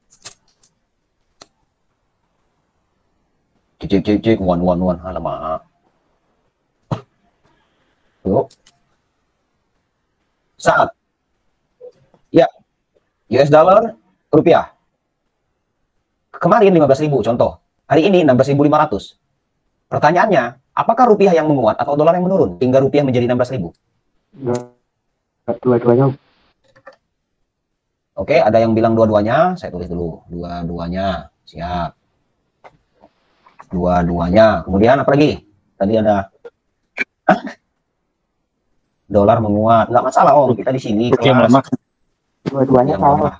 Cek 111 alamak. Yuk. Saat ya US dollar rupiah kemarin 15.000 contoh, hari ini 16.500. Pertanyaannya, apakah rupiah yang menguat atau dolar yang menurun hingga rupiah menjadi 16.000? Dua-duanya. Oke, ada yang bilang dua-duanya, saya tulis dulu. Dua-duanya, siap. Dua-duanya. Kemudian apa lagi? Tadi ada dolar menguat. Nggak masalah Om, kita di sini kelas. Dua-duanya salah.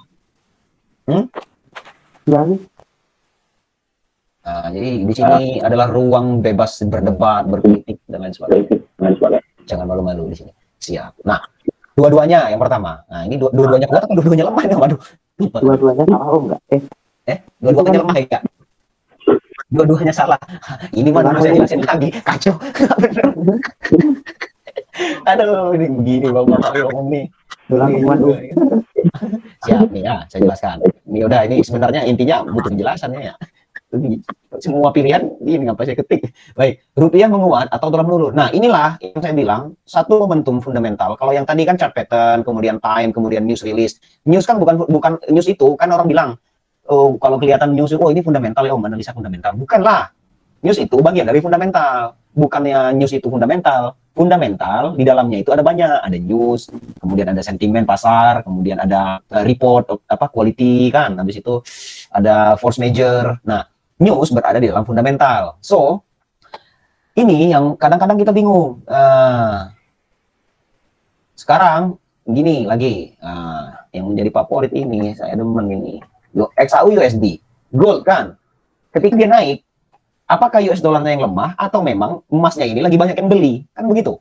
Nah, jadi di sini adalah ruang bebas berdebat, berkritik dan lain sebagainya. Jangan malu-malu di sini. Siap. Nah, dua-duanya yang pertama. Nah, ini dua-duanya kuat atau dua-duanya lemah? Waduh. Dua-duanya salah Om enggak? Dua-duanya lemah ya? Dua-duanya salah. Ini mana saya jelasin lagi, kacau. Aduh, ini begini bapak ngomong nih. Siap nih ya, saya jelaskan. Ini udah, ini sebenarnya intinya butuh penjelasannya ya. Semua pilihan ini ngapa saya ketik. Baik, rupiah menguat atau dolar menurun. Nah, inilah yang saya bilang satu momentum fundamental. Kalau yang tadi kan chart pattern, kemudian time, kemudian news release. News kan bukan news itu kan orang bilang, oh, kalau kelihatan news, oh ini fundamental ya, analisa fundamental. Bukanlah. News itu bagian dari fundamental. Bukannya news itu fundamental. Fundamental di dalamnya itu ada banyak. Ada news, kemudian ada sentimen pasar, kemudian ada report apa quality kan. Habis itu ada force major. Nah, news berada di dalam fundamental. So, ini yang kadang-kadang kita bingung. Sekarang gini lagi, yang menjadi favorit ini saya demen ini. XAU USD, gold kan, ketika dia naik, apakah US dollarnya yang lemah atau memang emasnya ini lagi banyak yang beli, kan begitu?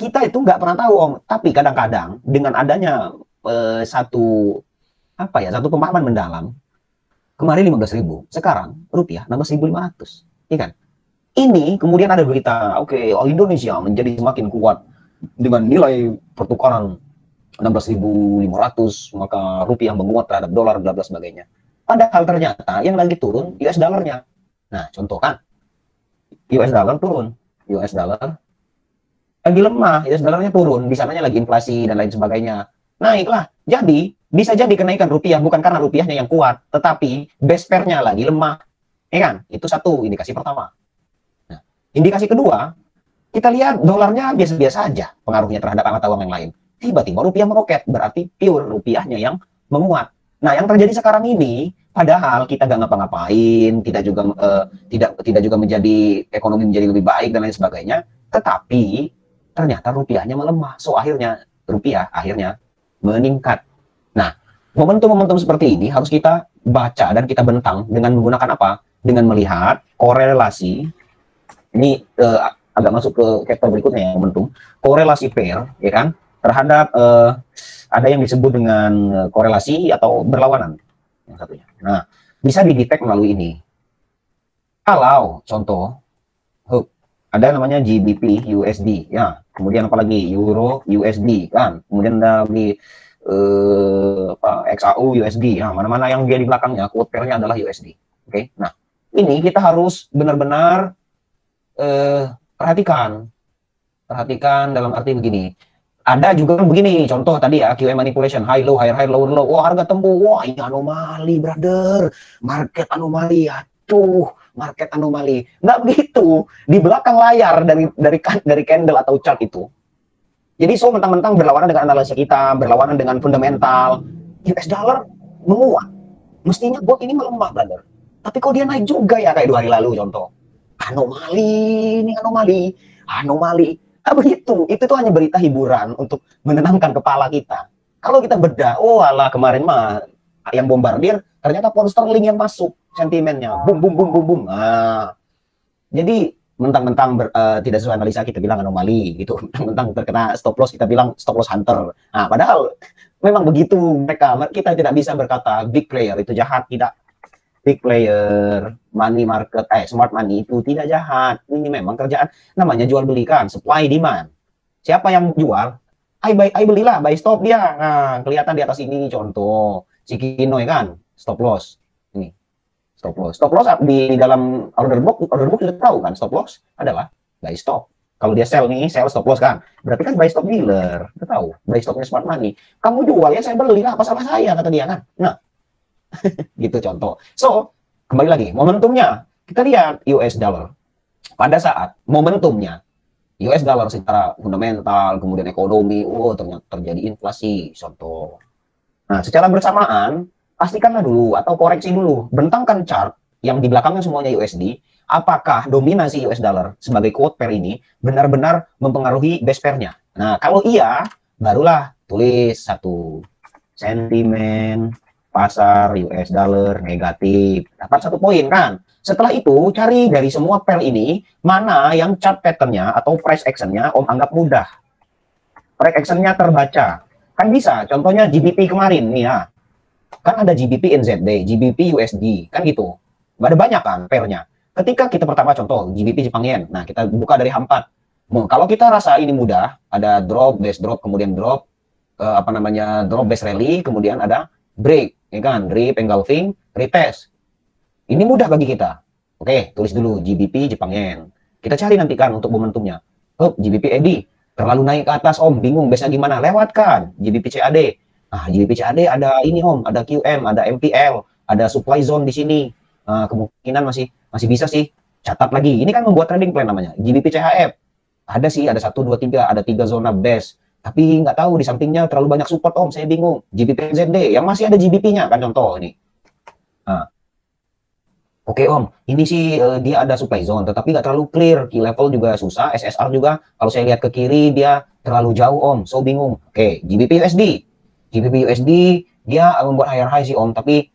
Kita itu nggak pernah tahu Om, tapi kadang-kadang dengan adanya satu pemahaman mendalam, kemarin 15.000, sekarang rupiah 16.500, ya kan? Ini kemudian ada berita, oke, Indonesia menjadi semakin kuat dengan nilai pertukaran 16.500, maka rupiah menguat terhadap dolar, bla bla sebagainya. Padahal ternyata yang lagi turun US dollarnya. Nah, contoh kan, US dollar turun, US dollar lagi lemah, US dollarnya turun, di sananya lagi inflasi dan lain sebagainya. Naiklah. Jadi bisa jadi kenaikan rupiah bukan karena rupiahnya yang kuat, tetapi base pair-nya lagi lemah. Ya kan? Itu satu indikasi pertama. Nah, indikasi kedua, kita lihat dolarnya biasa-biasa aja pengaruhnya terhadap mata uang yang lain. Tiba-tiba rupiah meroket, berarti pure rupiahnya yang menguat. Nah, yang terjadi sekarang ini, padahal kita nggak ngapa-ngapain, tidak juga menjadi ekonomi menjadi lebih baik dan lain sebagainya, tetapi ternyata rupiahnya melemah. So akhirnya rupiah meningkat. Nah, momentum-momentum seperti ini harus kita baca dan kita bentang dengan menggunakan apa? Dengan melihat korelasi. Ini agak masuk ke chapter berikutnya ya, momentum. Korelasi pair, ya kan? Terhadap ada yang disebut dengan korelasi atau berlawanan yang satunya. Nah, bisa didetek melalui ini. Kalau contoh ada namanya GBP USD ya, kemudian apa lagi Euro USD kan, kemudian ada lagi XAU USD ya, mana-mana yang dia di belakangnya quote pairnya adalah USD. Oke, nah ini kita harus benar-benar perhatikan dalam arti begini. Ada juga begini, contoh tadi ya, QM manipulation, high low, higher high, lower low. Wah, harga tembus, wah ini anomali, brother. Market anomali, aduh, market anomali. Nggak begitu. Di belakang layar dari candle atau chart itu. Jadi so mentang-mentang berlawanan dengan analisa kita, berlawanan dengan fundamental, US dollar menguat. Mestinya gold ini melemah, brother. Tapi kok dia naik juga ya kayak 2 hari lalu contoh. Anomali, ini anomali, anomali. Nah, begitu. Itu tuh hanya berita hiburan untuk menenangkan kepala kita. Kalau kita bedah, oh alah kemarin mah yang bombardir, ternyata pound sterling yang masuk sentimennya. Bum, bum, bum, bum, bum. Nah, jadi mentang-mentang tidak sesuai analisa kita bilang anomali gitu. Mentang-mentang terkena stop loss kita bilang stop loss hunter. Nah, padahal memang begitu mereka. Kita tidak bisa berkata big player itu jahat, tidak. Big player, money market, smart money itu tidak jahat. Ini memang kerjaan namanya jual beli kan, supply demand. Siapa yang jual? I belilah, buy stop dia. Nah, kelihatan di atas ini contoh si Kinoy kan, stop loss. Ini stop loss. Stop loss di dalam order book sudah tahu kan, stop loss adalah buy stop. Kalau dia sell nih, sell stop loss kan. Berarti kan buy stop dealer. Kita tahu, buy stopnya smart money. Kamu jual ya saya belilah, apa salah saya kata dia kan. Nah, gitu contoh. So, kembali lagi, momentumnya. Kita lihat US dollar. Pada saat momentumnya, US dollar secara fundamental, kemudian ekonomi, ternyata terjadi inflasi, contoh. Nah, secara bersamaan, pastikanlah dulu atau koreksi dulu. Bentangkan chart yang di belakangnya semuanya USD, apakah dominasi US dollar sebagai quote pair ini benar-benar mempengaruhi base pair-nya. Nah, kalau iya, barulah tulis satu sentimen pasar US dollar negatif, dapat 1 poin kan. Setelah itu cari dari semua pair ini mana yang chart pattern-nya atau price action-nya Om anggap mudah, price action-nya terbaca kan bisa. Contohnya GBP kemarin nih ya, kan ada GBP NZD, GBP USD kan gitu, ada banyak kan pair-nya. Ketika kita pertama contoh GBP Jepang Yen, nah kita buka dari H4. Kalau kita rasa ini mudah, ada drop, base drop, kemudian drop, drop base rally, kemudian ada break, ya kan, rip, engulfing, retest. Ini mudah bagi kita. Oke, tulis dulu GBP Jepang Yen. Kita cari nanti kan untuk momentumnya. Oh, GBP ED terlalu naik ke atas Om, bingung base-nya gimana? Lewatkan GBP CAD. Ah, GBP CAD ada ini Om, ada QM, ada MPL, ada supply zone di sini. Kemungkinan masih bisa sih. Catat lagi. Ini kan membuat trading plan namanya. GBP CHF. Ada sih, ada 1 2 3, ada 3 zona base. Tapi nggak tahu di sampingnya terlalu banyak support Om, saya bingung. GBP NZD yang masih ada GBP-nya kan contoh ini. Nah, oke Om, ini sih dia ada supply zone, tetapi nggak terlalu clear. Key level juga susah, SSR juga. Kalau saya lihat ke kiri dia terlalu jauh Om, so bingung. Oke, GBP USD, GBP USD dia membuat higher high sih Om, tapi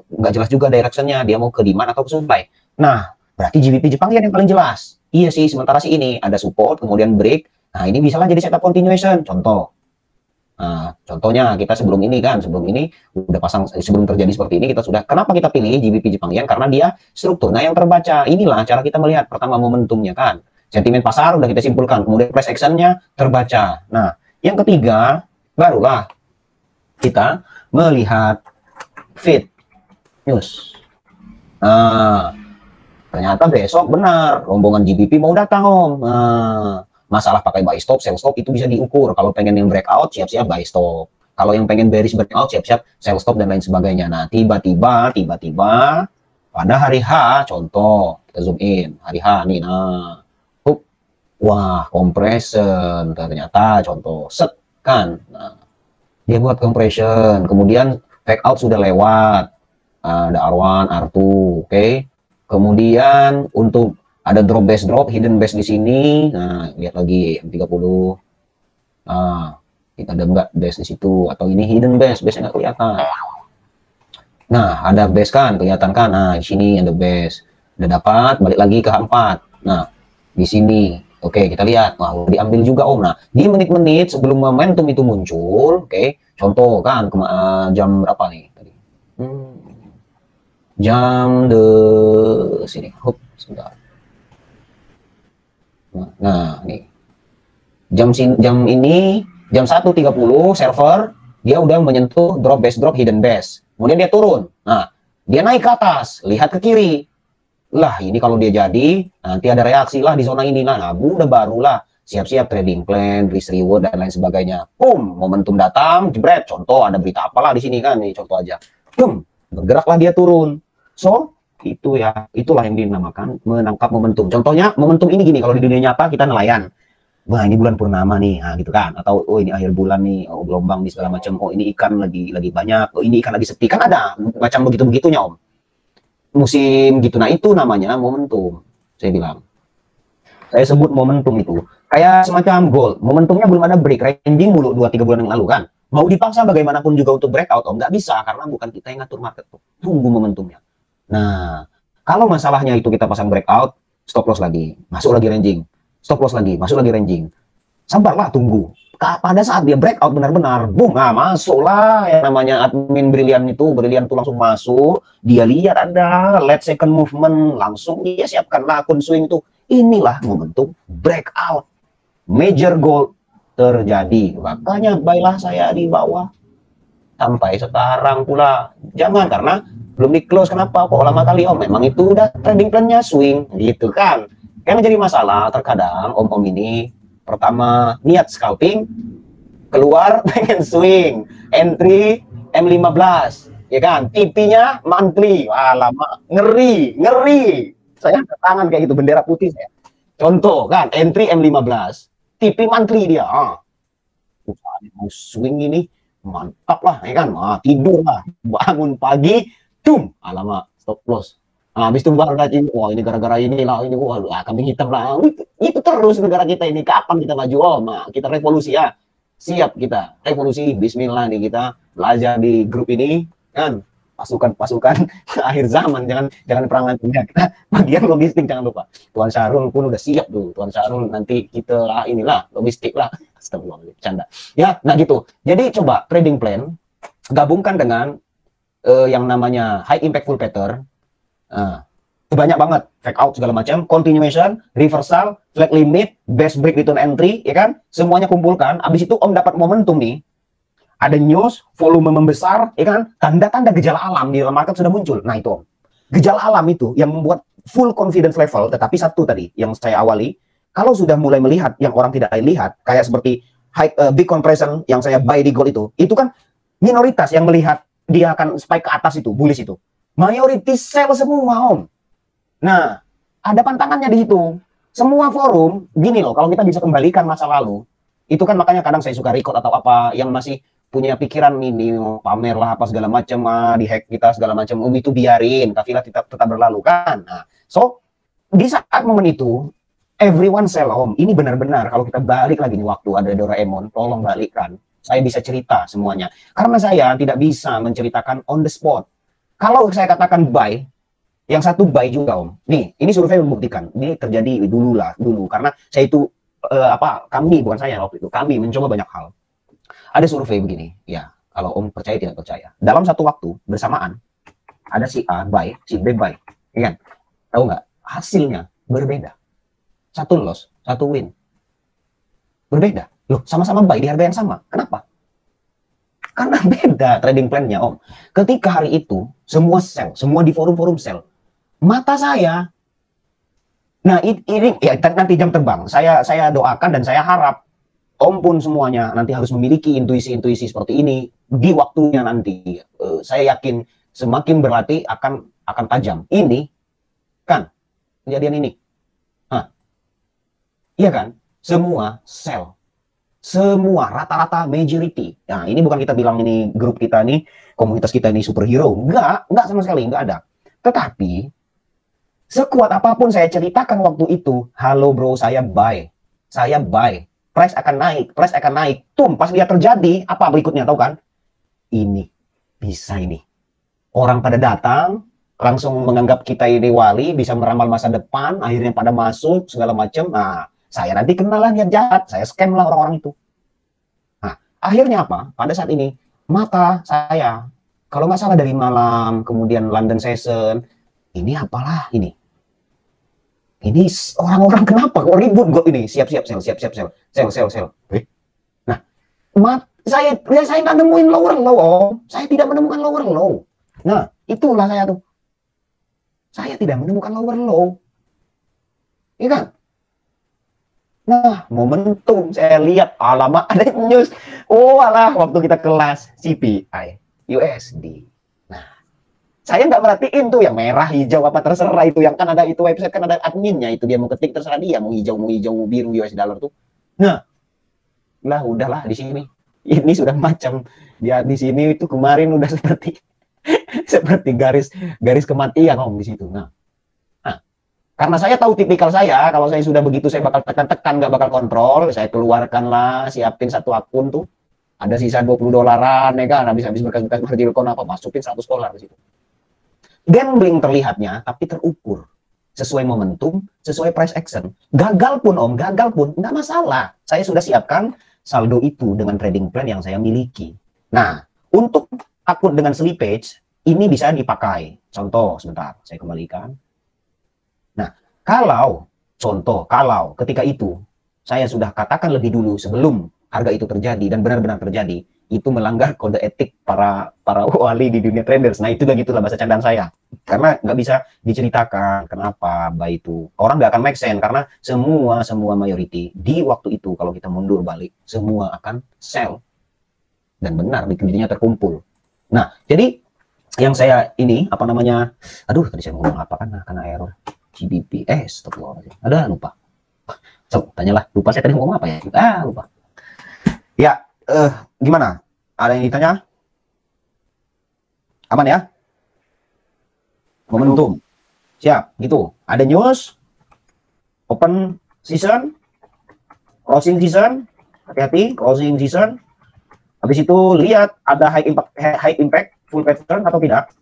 nggak jelas juga directionnya. Dia mau ke demand atau ke supply. Nah, berarti GBP Jepang yang paling jelas. Iya sih, sementara sih ini ada support, kemudian break. Nah, ini bisa lah jadi setup continuation, contoh. Nah, contohnya kita sebelum ini udah pasang, sebelum terjadi seperti ini kita sudah, kenapa kita pilih GBP Jepang Yen? Karena dia strukturnya yang terbaca. Inilah cara kita melihat pertama momentumnya kan. Sentimen pasar udah kita simpulkan, kemudian price action-nya terbaca. Nah, yang ketiga barulah kita melihat feed news. Nah, ternyata besok benar rombongan GBP mau datang Om. Nah, masalah pakai buy stop, sell stop itu bisa diukur. Kalau pengen yang breakout, siap-siap buy stop. Kalau yang pengen bearish breakout, siap-siap sell stop dan lain sebagainya. Nah, tiba-tiba pada hari H, contoh, kita zoom in, hari H nih, nah, wah, compression, ternyata contoh, set, kan, nah, dia buat compression, kemudian fake out sudah lewat, ada R1, R2, oke. Kemudian untuk ada drop base drop, hidden base di sini. Nah, lihat lagi M30. Nah, kita ada enggak base di situ atau ini hidden base, base-nya nggak kelihatan. Nah, ada base kan, kelihatan kan. Nah, di sini ada base. Udah dapat, balik lagi ke H4. Nah, di sini. Oke, kita lihat. Wah, diambil juga Om. Nah, di menit-menit sebelum momentum itu muncul, oke. Contoh kan jam berapa nih tadi? Jam sini. Sebentar. Nah, nih. Jam ini jam 1.30 server dia udah menyentuh drop hidden base. Kemudian dia turun. Nah, dia naik ke atas, lihat ke kiri. Lah, ini kalau dia jadi, nanti ada reaksi lah di zona ini lah. Nah, udah barulah siap-siap trading plan, risk reward dan lain sebagainya. Momentum datang, jebret. Contoh ada berita apalah di sini kan, nih contoh aja. Bergeraklah dia turun. So, itu ya, itulah yang dinamakan menangkap momentum. Contohnya momentum ini gini, kalau di dunia nyata kita nelayan. Wah, ini bulan purnama nih, nah, gitu kan? Atau oh ini akhir bulan nih, oh gelombang di segala macam. Oh ini ikan lagi banyak, oh ini ikan lagi sepi, kan ada macam begitu begitunya om. Musim gitu, nah itu namanya momentum. Saya bilang, saya sebut momentum itu kayak semacam gold. Momentumnya belum ada break, ranging mulu 2-3 bulan yang lalu kan. Mau dipaksa bagaimanapun juga untuk breakout om, nggak bisa karena bukan kita yang ngatur market tuh. Tunggu momentumnya. Nah, kalau masalahnya itu kita pasang breakout, stop loss lagi, masuk lagi ranging. Stop loss lagi, masuk lagi ranging. Sabarlah, tunggu. Pada saat dia breakout benar-benar, boom, nah masuklah yang namanya admin brilian itu, brilian tuh langsung masuk, dia lihat ada late second movement, langsung dia siapkanlah akun swing itu. Inilah momentum breakout. Major goal terjadi. Makanya baiklah saya di bawah. Sampai sekarang pula. Jangan, karena belum di close. Kenapa? Kok lama kali om? Memang itu udah trading plan-nya swing, gitu kan. Yang menjadi masalah terkadang om-om ini pertama niat scalping, keluar pengen swing, entry M15, ya kan, TP-nya monthly, wah lama, ngeri, saya angkat tangan kayak gitu, bendera putih saya. Contoh kan, entry M15, TP monthly dia, mau swing ini mantap lah, ya kan, tidur lah, bangun pagi, alamak, stop loss. Nah, habis itu baru lagi, wah ini gara-gara ini lah, ini wah kambing hitam lah. Itu terus negara kita ini, kapan kita maju? Oh, kita revolusi ya. Siap kita, revolusi, bismillah nih kita belajar di grup ini kan, pasukan-pasukan akhir zaman, jangan perang nanti ya. Kita bagian logistik jangan lupa. Tuan Syarul pun udah siap tuh. Tuan Syarul nanti kita lah inilah logistik lah. Astagfirullah, canda. Ya, nah gitu. Jadi coba trading plan gabungkan dengan yang namanya high impactful pattern. Banyak banget fake out segala macam, continuation, reversal, flag limit, best break return entry, ya kan, semuanya kumpulkan. Abis itu om dapat momentum nih, ada news, volume membesar, ya kan, tanda-tanda gejala alam di dalam market sudah muncul. Nah itu om, gejala alam itu yang membuat full confidence level. Tetapi satu tadi yang saya awali, kalau sudah mulai melihat yang orang tidak lihat, kayak seperti big compression yang saya buy di gold itu kan minoritas yang melihat dia akan spike ke atas itu, bullish itu. Mayoritas sell semua om. Nah, ada pantangannya di situ. Semua forum, gini loh, kalau kita bisa kembalikan masa lalu, itu kan makanya kadang saya suka record atau apa, yang masih punya pikiran ini, pamer lah apa segala macam, di hack kita segala macam, itu biarin, kafilah tetap berlalu kan. Nah, so, di saat momen itu, everyone sell om. Ini benar-benar, kalau kita balik lagi nih waktu ada Doraemon, tolong balikkan. Saya bisa cerita semuanya. Karena saya tidak bisa menceritakan on the spot. Kalau saya katakan buy, yang satu buy juga om. Nih, ini survei membuktikan. Ini terjadi dulu. Karena saya itu kami bukan saya waktu itu. Kami mencoba banyak hal. Ada survei begini. Ya, kalau om percaya tidak percaya. Dalam satu waktu bersamaan ada si A buy, si B buy. Ya kan? Tahu nggak? Hasilnya berbeda. Satu loss, satu win. Berbeda. Loh, sama-sama buy di harga yang sama. Kenapa? Karena beda trading plan-nya om. Ketika hari itu semua sell, semua di forum-forum sell. Mata saya, nah ini ya nanti jam terbang. Saya doakan dan saya harap om pun semuanya nanti harus memiliki intuisi-intuisi seperti ini di waktunya nanti. Saya yakin semakin berlatih akan tajam. Ini kan kejadian ini, iya kan? Semua sell. Semua rata-rata majority. Nah, ini bukan kita bilang ini grup kita nih, komunitas kita ini superhero. Enggak sama sekali, enggak ada. Tetapi sekuat apapun saya ceritakan waktu itu, halo bro, saya buy. Price akan naik. Pas dia terjadi, apa berikutnya tahu kan? Ini bisa ini. Orang pada datang, langsung menganggap kita ini wali, bisa meramal masa depan, akhirnya pada masuk segala macam. Nah, saya nanti kenalah niat jahat, saya scam lah orang-orang itu. Nah, akhirnya apa? Pada saat ini, mata saya, kalau nggak salah dari malam, kemudian London session, ini apalah ini. Ini orang-orang kenapa kok ribut kok ini? Siap-siap sel. Nah, saya nggak nemuin lower low, Om. Saya tidak menemukan lower low. Nah, itulah saya tuh. Saya tidak menemukan lower low. Iya kan? Nah, momentum saya lihat alamat ada news. Oh, alah waktu kita kelas CPI USD. Nah, saya nggak merhatiin tuh yang merah, hijau apa terserah itu, yang kan ada itu website kan ada adminnya itu, dia mau ketik terserah dia mau hijau biru US dollar tuh. Nah, lah udahlah di sini. Ini sudah macam dia di sini itu kemarin udah seperti seperti garis kematian Om di situ. Nah, karena saya tahu tipikal saya, kalau saya sudah begitu saya bakal tekan-tekan, nggak bakal kontrol, saya keluarkanlah, siapin satu akun tuh, ada sisa $20 ya kan, habis berkas-berkas margin call apa, masukin $100 di situ. Gambling terlihatnya, tapi terukur, sesuai momentum, sesuai price action. Gagal pun Om, gagal pun nggak masalah. Saya sudah siapkan saldo itu dengan trading plan yang saya miliki. Nah, untuk akun dengan slippage ini bisa dipakai. Contoh, sebentar, saya kembalikan. Nah, kalau ketika itu saya sudah katakan lebih dulu sebelum harga itu terjadi dan benar-benar terjadi, itu melanggar kode etik para wali di dunia traders. Nah, itulah gitulah bahasa candaan saya. Karena nggak bisa diceritakan kenapa buy itu. Orang nggak akan make sense karena semua mayority di waktu itu kalau kita mundur balik semua akan sell. Dan benar liquidity-nya terkumpul. Nah, jadi yang saya ini apa namanya? Aduh, tadi saya ngomong apa kan karena error. GBPS, ada lupa. So, tanyalah, lupa saya tadi ngomong apa ya? Lupa. Ya, gimana? Ada yang ditanya? Aman ya? Momentum. Siap, gitu. Ada news, open season, closing season, hati-hati, closing season. Habis itu lihat ada high impact full pattern atau tidak.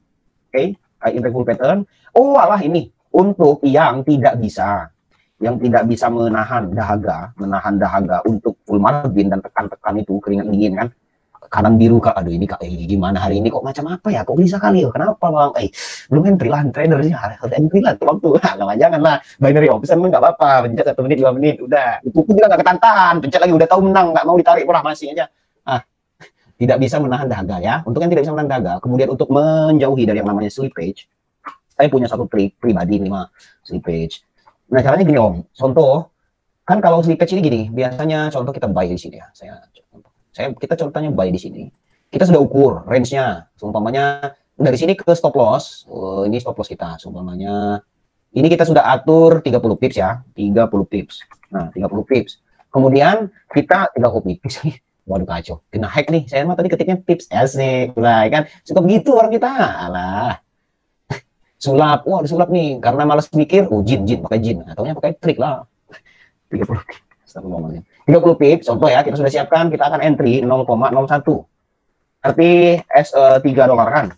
Oke, high impact full pattern. Oh, alah ini. Untuk yang tidak bisa menahan dahaga untuk full margin dan tekan-tekan itu keringat dingin kan, kanan biru kak, aduh ini kak, gimana hari ini kok macam apa ya, kok bisa kali, kenapa bang, belum entry lah trader sih, harus entry lah waktu, janganlah binary option nggak apa-apa, pencet 1 menit 2 menit udah, itu pun juga nggak ketantan, pencet lagi udah tahu menang, nggak mau ditarik pula masih aja. Tidak bisa menahan dahaga ya, untuk yang tidak bisa menahan dahaga, kemudian untuk menjauhi dari yang namanya slippage. Saya punya satu trik pribadi nih mah slippage. Nah caranya gini Om, contoh kan kalau slippage ini gini, biasanya contoh kita buy di sini ya. Kita contohnya buy di sini. Kita sudah ukur range-nya, seumpamanya dari sini ke stop loss. Ini stop loss kita, seumpamanya ini kita sudah atur 30 pips ya, 30 pips. Nah 30 pips. Kemudian kita 30 pips. Waduh kacau, kena hack nih. Saya mah tadi ketiknya pips asik, lah kan suka begitu orang kita. Alah. Sulap, wah disulap nih karena malas mikir, jin pakai jin, ataunya pakai trik lah. 30 pips, contoh ya, kita sudah siapkan, kita akan entry 0,01. Arti $3 kan,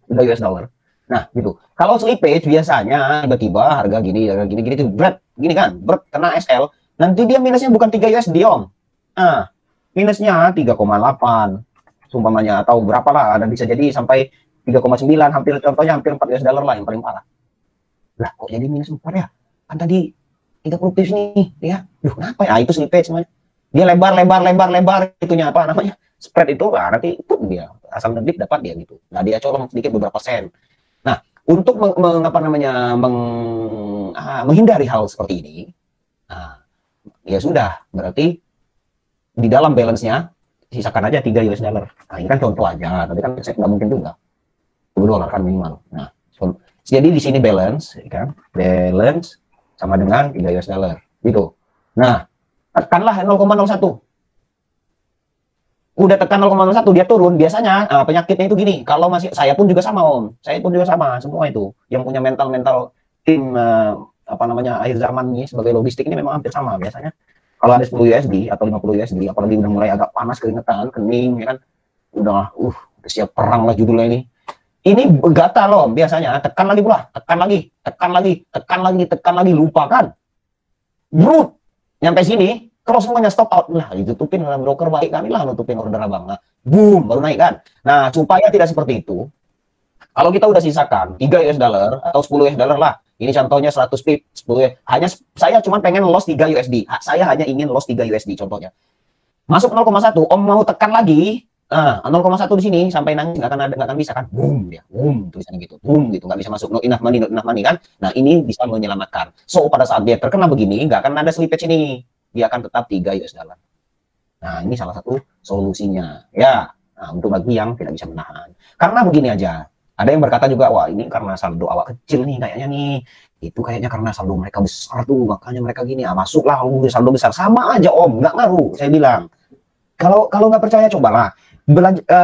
udah US dollar. Nah, gitu. Kalau slippage biasanya tiba-tiba harga gini tuh berat, gini kan, berat kena SL, nanti dia minusnya bukan 3 USD Om. Minusnya 3,8 sumpamanya atau berapa lah, dan bisa jadi sampai 3,9, contohnya hampir 4 US dollar lah yang paling parah. Lah kok jadi minus 4 ya? Kan tadi 30 pips nih ya. Duh kenapa ya? Itu slippage semuanya. Dia lebar itunya apa namanya? Spread itu nanti pun dia asal ngedip dapat dia gitu. Nah, dia colong sedikit beberapa sen. Nah, untuk menghindari hal seperti ini, ya sudah, berarti di dalam balance-nya sisakan aja 3 US dollar. Nah, ini kan contoh aja, tapi kan nggak mungkin juga. $10 kan minimal. Nah, jadi di sini balance, kan? Balance sama dengan 3 US dollar, gitu. Nah, tekanlah 0,01. Udah tekan 0,01 dia turun. Biasanya penyakitnya itu gini. Kalau masih, saya pun juga sama Om. Saya pun juga sama semua itu. Yang punya mental tim akhir zaman ini sebagai logistik ini memang hampir sama biasanya. Kalau ada 10 USD atau 50 USD, apalagi udah mulai agak panas, keringetan, kening, ya kan, udah siap perang lah judulnya ini. Ini gatal loh biasanya, tekan lagi pula, tekan lagi, lupakan. Brut, nyampe sini, cross semuanya stop out. Lah, ditutupin oleh broker baik kami lah, nutupin order abang. Nah, boom, baru naik kan. Nah, supaya tidak seperti itu, kalau kita udah sisakan 3 US dollar atau 10 US dollar lah, Ini contohnya 100 pip, 10 hanya saya cuma pengen loss 3 USD. Saya hanya ingin loss 3 USD contohnya. Masuk 0,1, Om mau tekan lagi. 0,1 di sini sampai nangis nggak akan bisa kan? Boom dia, boom tulisannya gitu, boom gitu, nggak bisa masuk, not enough money kan? Nah ini bisa menyelamatkan. So pada saat dia terkena begini, nggak akan ada slippage ini, dia akan tetap 3 US dollar. Nah ini salah satu solusinya, ya. Nah, untuk bagi yang tidak bisa menahan, karena begini aja. Ada yang berkata juga, wah ini karena saldo awak kecil nih kayaknya nih, itu kayaknya karena saldo mereka besar tuh, makanya mereka gini. Masuklah saldo besar, sama aja Om, nggak ngaruh. Saya bilang, kalau nggak percaya cobalah.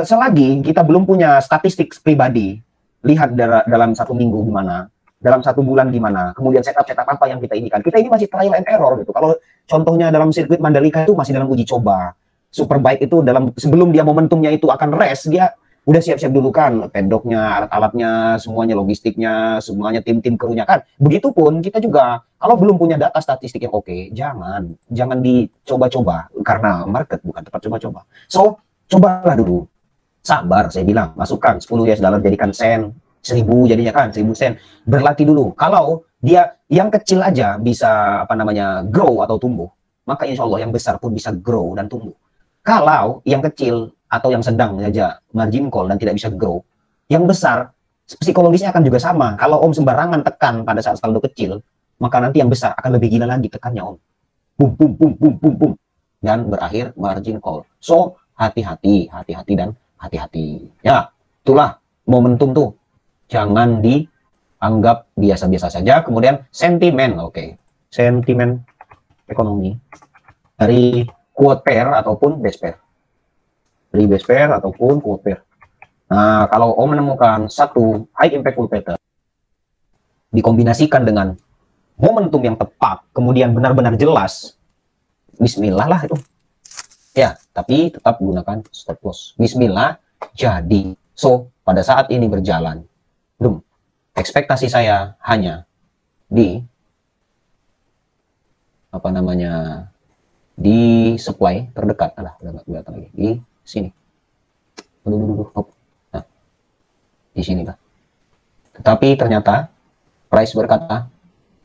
Selagi kita belum punya statistik pribadi, lihat dalam 1 minggu gimana, dalam 1 bulan gimana, kemudian setup apa yang kita ini masih trial and error gitu. Kalau contohnya dalam sirkuit Mandalika itu masih dalam uji coba. Superbike itu sebelum dia momentumnya itu akan race, dia udah siap-siap dulu kan, pedoknya, alat-alatnya, semuanya, logistiknya, semuanya, tim-tim krunya kan. Begitupun kita juga, kalau belum punya data statistik yang oke, jangan dicoba-coba, karena market bukan tempat coba-coba. So, cobalah dulu, sabar, saya bilang, masukkan 10 US dollar jadikan sen, 1000 jadinya kan, 1000 sen, berlatih dulu. Kalau dia yang kecil aja bisa grow atau tumbuh, maka insya Allah yang besar pun bisa grow dan tumbuh. Kalau yang kecil atau yang sedang saja margin call dan tidak bisa grow, yang besar psikologisnya akan juga sama. Kalau Om sembarangan tekan pada saat saldo kecil, maka nanti yang besar akan lebih gila lagi tekannya Om. Boom, boom, boom, boom, boom, boom. Dan berakhir margin call. So, hati-hati dan hati-hati. Ya, itulah momentum tuh. Jangan dianggap biasa-biasa saja. Kemudian sentimen, oke. Sentimen ekonomi dari quote pair ataupun base pair. Dari base pair ataupun quote pair. Nah, kalau Om menemukan satu high impact pattern dikombinasikan dengan momentum yang tepat, kemudian benar-benar jelas, bismillah lah itu. Ya, tapi tetap gunakan stop loss. Bismillah, jadi. So, pada saat ini berjalan, ekspektasi saya hanya di di supply terdekat. Udah nggak kelihatan lagi. Di sini. Nah, di sini lah. Tetapi ternyata price berkata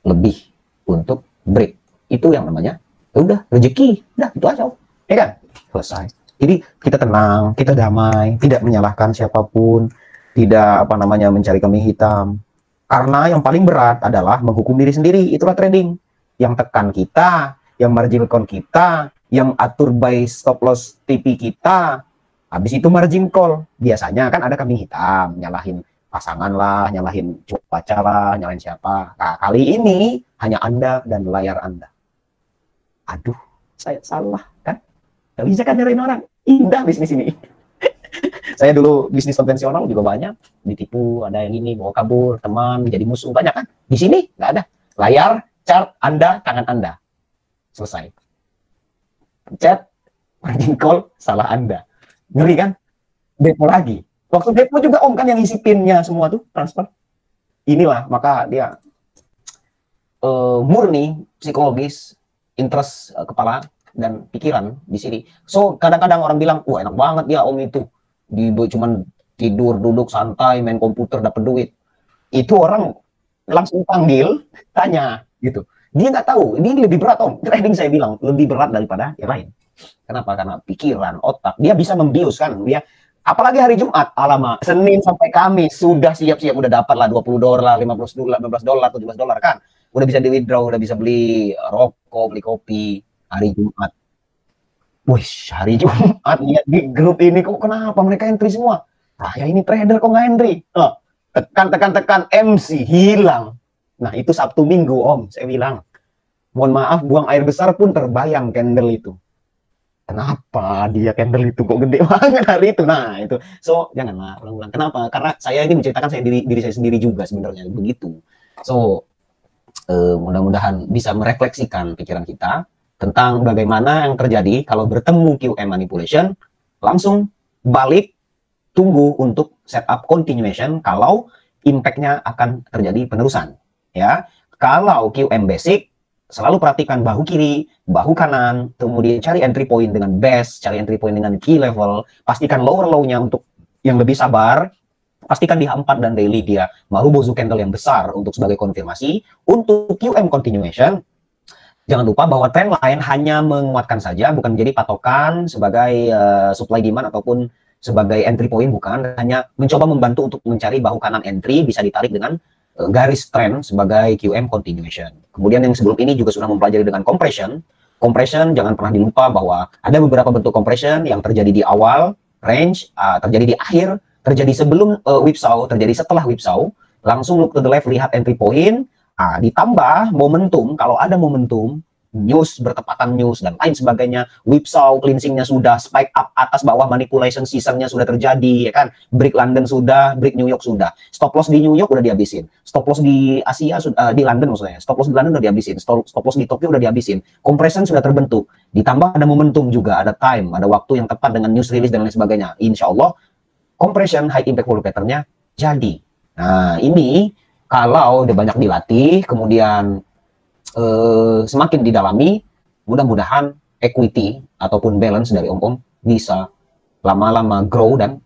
lebih untuk break. Itu yang namanya, udah rezeki. Udah, itu aja. Ya kan? Selesai. Jadi kita tenang, kita damai, tidak menyalahkan siapapun, tidak mencari kambing hitam. Karena yang paling berat adalah menghukum diri sendiri. Itulah trading. Yang tekan kita, yang margin call kita, yang atur buy stop loss TP kita. Habis itu margin call. Biasanya kan ada kambing hitam, nyalahin pasangan lah, nyalahin cuaca lah, nyalahin siapa. Nah, kali ini hanya Anda dan layar Anda. Aduh, saya salah kan? Gak bisa kan nyariin orang. Indah bisnis ini. Saya dulu bisnis konvensional juga banyak ditipu, ada yang ini bawa kabur, teman jadi musuh, banyak kan? Di sini nggak ada. Layar, chart Anda, tangan Anda. Selesai. Chat, margin call, salah Anda. Ngeri kan? Depo lagi. Waktu depo juga Om kan yang isi pinnya semua tuh, transfer. Inilah, maka dia murni psikologis, interest kepala dan pikiran di sini. So kadang-kadang orang bilang, wah enak banget ya Om itu, cuman tidur duduk santai main komputer dapat duit. Itu orang langsung panggil tanya gitu, dia nggak tahu ini lebih berat Om. Trading saya bilang lebih berat daripada yang lain. Kenapa? Karena pikiran, otak dia bisa membius kan. Dia apalagi hari Jumat, alamak, Senin sampai Kamis sudah siap-siap, udah dapat lah $20, $15, $17 kan, udah bisa di withdraw, udah bisa beli rokok, beli kopi. Hari Jumat, wih, hari Jumat lihat di grup ini kok kenapa mereka entry semua? Saya ini trader kok nggak entry? Tekan MC hilang. Nah itu Sabtu Minggu Om, saya bilang, mohon maaf buang air besar pun terbayang candle itu. Kenapa dia candle itu kok gede banget hari itu? Nah itu, so janganlah ulang-ulang. Kenapa? Karena saya ini menceritakan diri saya sendiri juga sebenarnya begitu. So mudah-mudahan bisa merefleksikan pikiran kita tentang bagaimana yang terjadi kalau bertemu QM manipulation, langsung balik, tunggu untuk setup continuation kalau impact-nya akan terjadi penerusan. Ya, kalau QM basic, selalu perhatikan bahu kiri, bahu kanan, kemudian cari entry point dengan base, cari entry point dengan key level, pastikan lower low-nya untuk yang lebih sabar, pastikan di H4 dan daily dia Marubozu candle yang besar untuk sebagai konfirmasi. Untuk QM continuation, jangan lupa bahwa trendline hanya menguatkan saja, bukan menjadi patokan sebagai supply demand ataupun sebagai entry point, bukan. Hanya mencoba membantu untuk mencari bahu kanan entry, bisa ditarik dengan garis trend sebagai QM continuation. Kemudian yang sebelum ini juga sudah mempelajari dengan compression. Compression, jangan pernah dilupa bahwa ada beberapa bentuk compression yang terjadi di awal range, terjadi di akhir, terjadi sebelum whipsaw, terjadi setelah whipsaw. Langsung look to the left, lihat entry point. Ditambah momentum, kalau ada momentum, news, bertepatan news, dan lain sebagainya, whipsaw, cleansingnya sudah, spike up, atas bawah, manipulation seasonnya sudah terjadi, ya kan, break London sudah, break New York sudah, stop loss di New York udah dihabisin, stop loss di Asia, di London maksudnya, stop loss di London udah dihabisin, stop loss di Tokyo udah dihabisin, compression sudah terbentuk, ditambah ada momentum juga, ada time, ada waktu yang tepat dengan news release dan lain sebagainya, insya Allah, compression high impact volume pattern-nya jadi. Nah, ini kalau udah banyak dilatih, kemudian semakin didalami, mudah-mudahan equity ataupun balance dari Om bisa lama-lama grow dan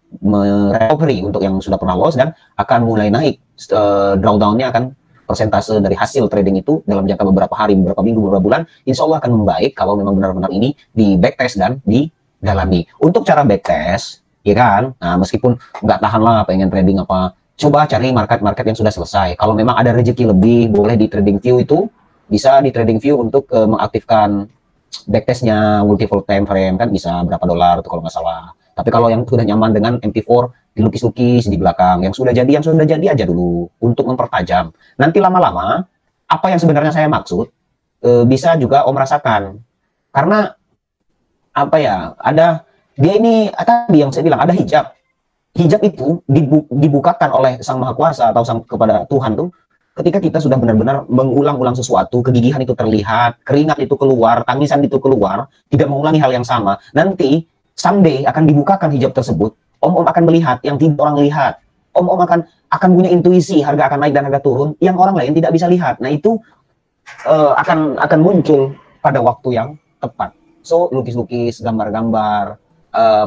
recovery untuk yang sudah pernah loss, dan akan mulai naik. Drawdown-nya akan persentase dari hasil trading itu dalam jangka beberapa hari, beberapa minggu, beberapa bulan, insya Allah akan membaik kalau memang benar-benar ini di backtest dan didalami. Untuk cara backtest, ya kan, nah meskipun nggak tahan lah pengen trading apa, coba cari market-market yang sudah selesai. Kalau memang ada rezeki lebih, boleh di trading view itu, bisa di trading view untuk mengaktifkan backtestnya multiple time frame, kan bisa berapa dolar tuh kalau nggak salah. Tapi kalau yang sudah nyaman dengan MT4, dilukis-lukis di belakang, yang sudah jadi aja dulu untuk mempertajam. Nanti lama-lama, apa yang sebenarnya saya maksud, bisa juga Om rasakan. Karena, apa ya, ada, dia ini, tadi yang saya bilang, ada hijab. Hijab itu dibukakan oleh Sang Maha Kuasa atau kepada Tuhan tuh, ketika kita sudah benar-benar mengulang-ulang sesuatu, kegigihan itu terlihat, keringat itu keluar, tangisan itu keluar, tidak mengulangi hal yang sama. Nanti, someday akan dibukakan hijab tersebut. Om akan melihat yang tidak orang lihat. Om akan punya intuisi, harga akan naik dan harga turun, yang orang lain tidak bisa lihat. Nah, itu akan muncul pada waktu yang tepat. So, lukis-lukis, gambar-gambar,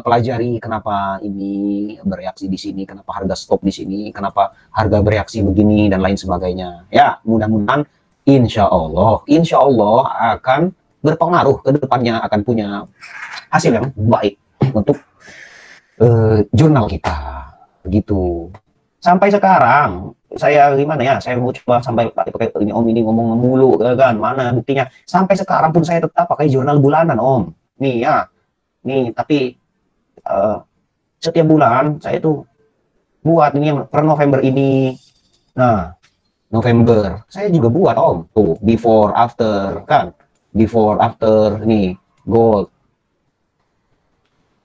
pelajari kenapa ini bereaksi di sini, kenapa harga stop di sini, kenapa harga bereaksi begini, dan lain sebagainya. Ya, mudah-mudahan insya Allah akan berpengaruh ke depannya, akan punya hasil yang baik untuk jurnal kita. Begitu. Sampai sekarang, saya gimana ya, saya mau coba sampai pakai ini Om, ini ngomong mulu kan, mana buktinya. Sampai sekarang pun saya tetap pakai jurnal bulanan Om. Nih ya. Nih, tapi setiap bulan saya tuh buat ini yang per November ini. Nah, November saya juga buat Om. Tuh, before after kan. Before after nih gold.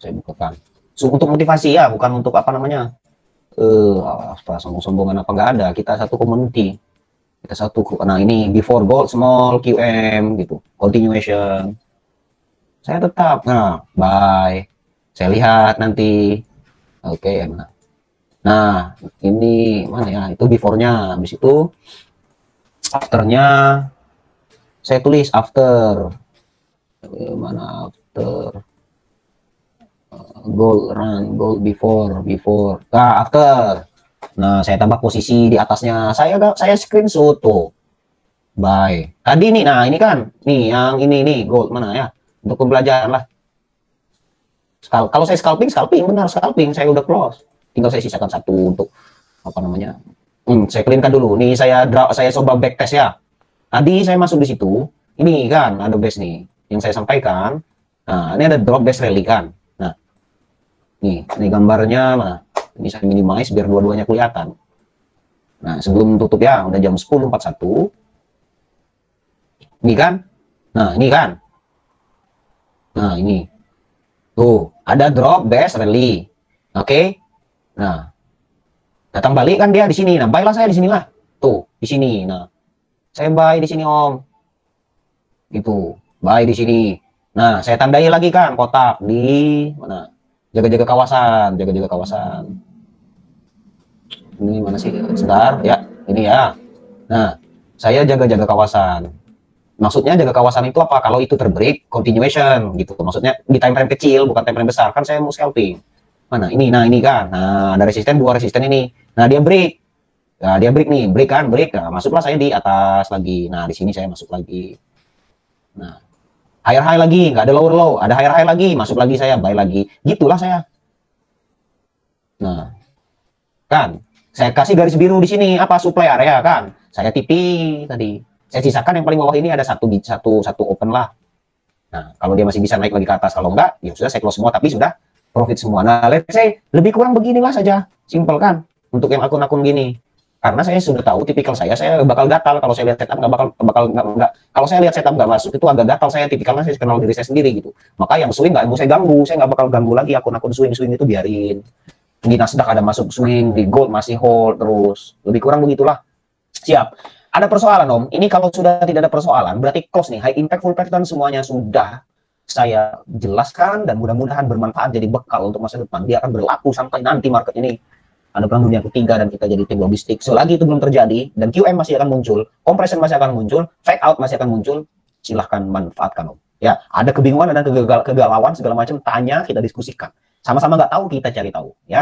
Saya bukakan. So, untuk motivasi ya, bukan untuk apa namanya? Apa sombong-sombongan apa enggak ada. Kita satu community. Kita satu. Nah, ini before gold small QM gitu. Continuation. Saya tetap, nah, bye. Saya lihat nanti. Oke, nah, ini mana ya? Itu before-nya. Habis itu, after-nya, saya tulis after. Mana after? Gold run, gold before. Nah, after. Nah, saya tambah posisi di atasnya. Saya screenshot tuh. Bye. Tadi nih, nah ini kan, nih yang ini nih gold mana ya? Untuk pembelajaran lah. Kalau saya scalping benar scalping, saya udah close. Tinggal saya sisakan satu untuk apa namanya? Saya cleankan dulu. Nih saya coba backtest ya. Tadi saya masuk di situ. Ini kan ada base nih yang saya sampaikan. Nah, ini ada drop base rally kan. Nah, ini gambarnya mana? Ini saya minimize biar dua-duanya kelihatan. Nah, sebelum tutup ya, udah jam 10.41. Ini kan? Nah, ini kan? Nah, ini. Tuh, ada drop base rally. Oke. Nah, datang balik kan dia di sini. Nah, buy lah saya di sinilah. Tuh, di sini. Nah, saya buy di sini, Om. Gitu. Buy di sini. Nah, saya tandai lagi kan kotak di mana? Jaga-jaga kawasan, jaga-jaga kawasan. Ini mana sih? Sebentar, ya. Ini ya. Nah, saya jaga-jaga kawasan. Maksudnya jaga kawasan itu apa? Kalau itu terbreak, continuation gitu. Maksudnya di time frame kecil, bukan time frame besar. Kan saya mau scalping. Mana ini? Nah ini kan, nah ada resisten, dua resisten ini. Nah dia break, nah dia break nih, break kan, break. Nah, masuklah saya di atas lagi. Nah di sini saya masuk lagi. Nah higher high lagi, nggak ada lower low, ada higher high lagi, masuk lagi saya, buy lagi. Gitulah saya. Nah kan, saya kasih garis biru di sini apa supply area kan. Saya TP tadi. Saya sisakan yang paling bawah ini ada satu open lah. Nah, kalau dia masih bisa naik lagi ke atas, kalau enggak, ya sudah saya close semua, tapi sudah profit semua. Nah, let's say lebih kurang beginilah saja, simple kan, untuk yang akun-akun gini. Karena saya sudah tahu tipikal saya bakal gatal kalau saya lihat setup nggak, kalau saya lihat setup nggak masuk itu agak gatal saya, tipikalnya saya kenal diri saya sendiri gitu. Maka yang swing nggak mau saya ganggu, saya nggak bakal ganggu lagi akun-akun swing itu biarin. Di Nasdaq ada masuk swing, di gold masih hold terus, lebih kurang begitulah. Siap. Ada persoalan Om, ini kalau sudah tidak ada persoalan, berarti close nih, high impact full pattern semuanya sudah saya jelaskan dan mudah-mudahan bermanfaat jadi bekal untuk masa depan. Dia akan berlaku sampai nanti market ini ada perang dunia ketiga dan kita jadi tim logistik. Selagi itu belum terjadi dan QM masih akan muncul, compression masih akan muncul, fake out masih akan muncul, silahkan manfaatkan Om. Ya, ada kebingungan dan kegalauan segala macam, tanya, kita diskusikan. Sama-sama nggak tahu, kita cari tahu. Ya.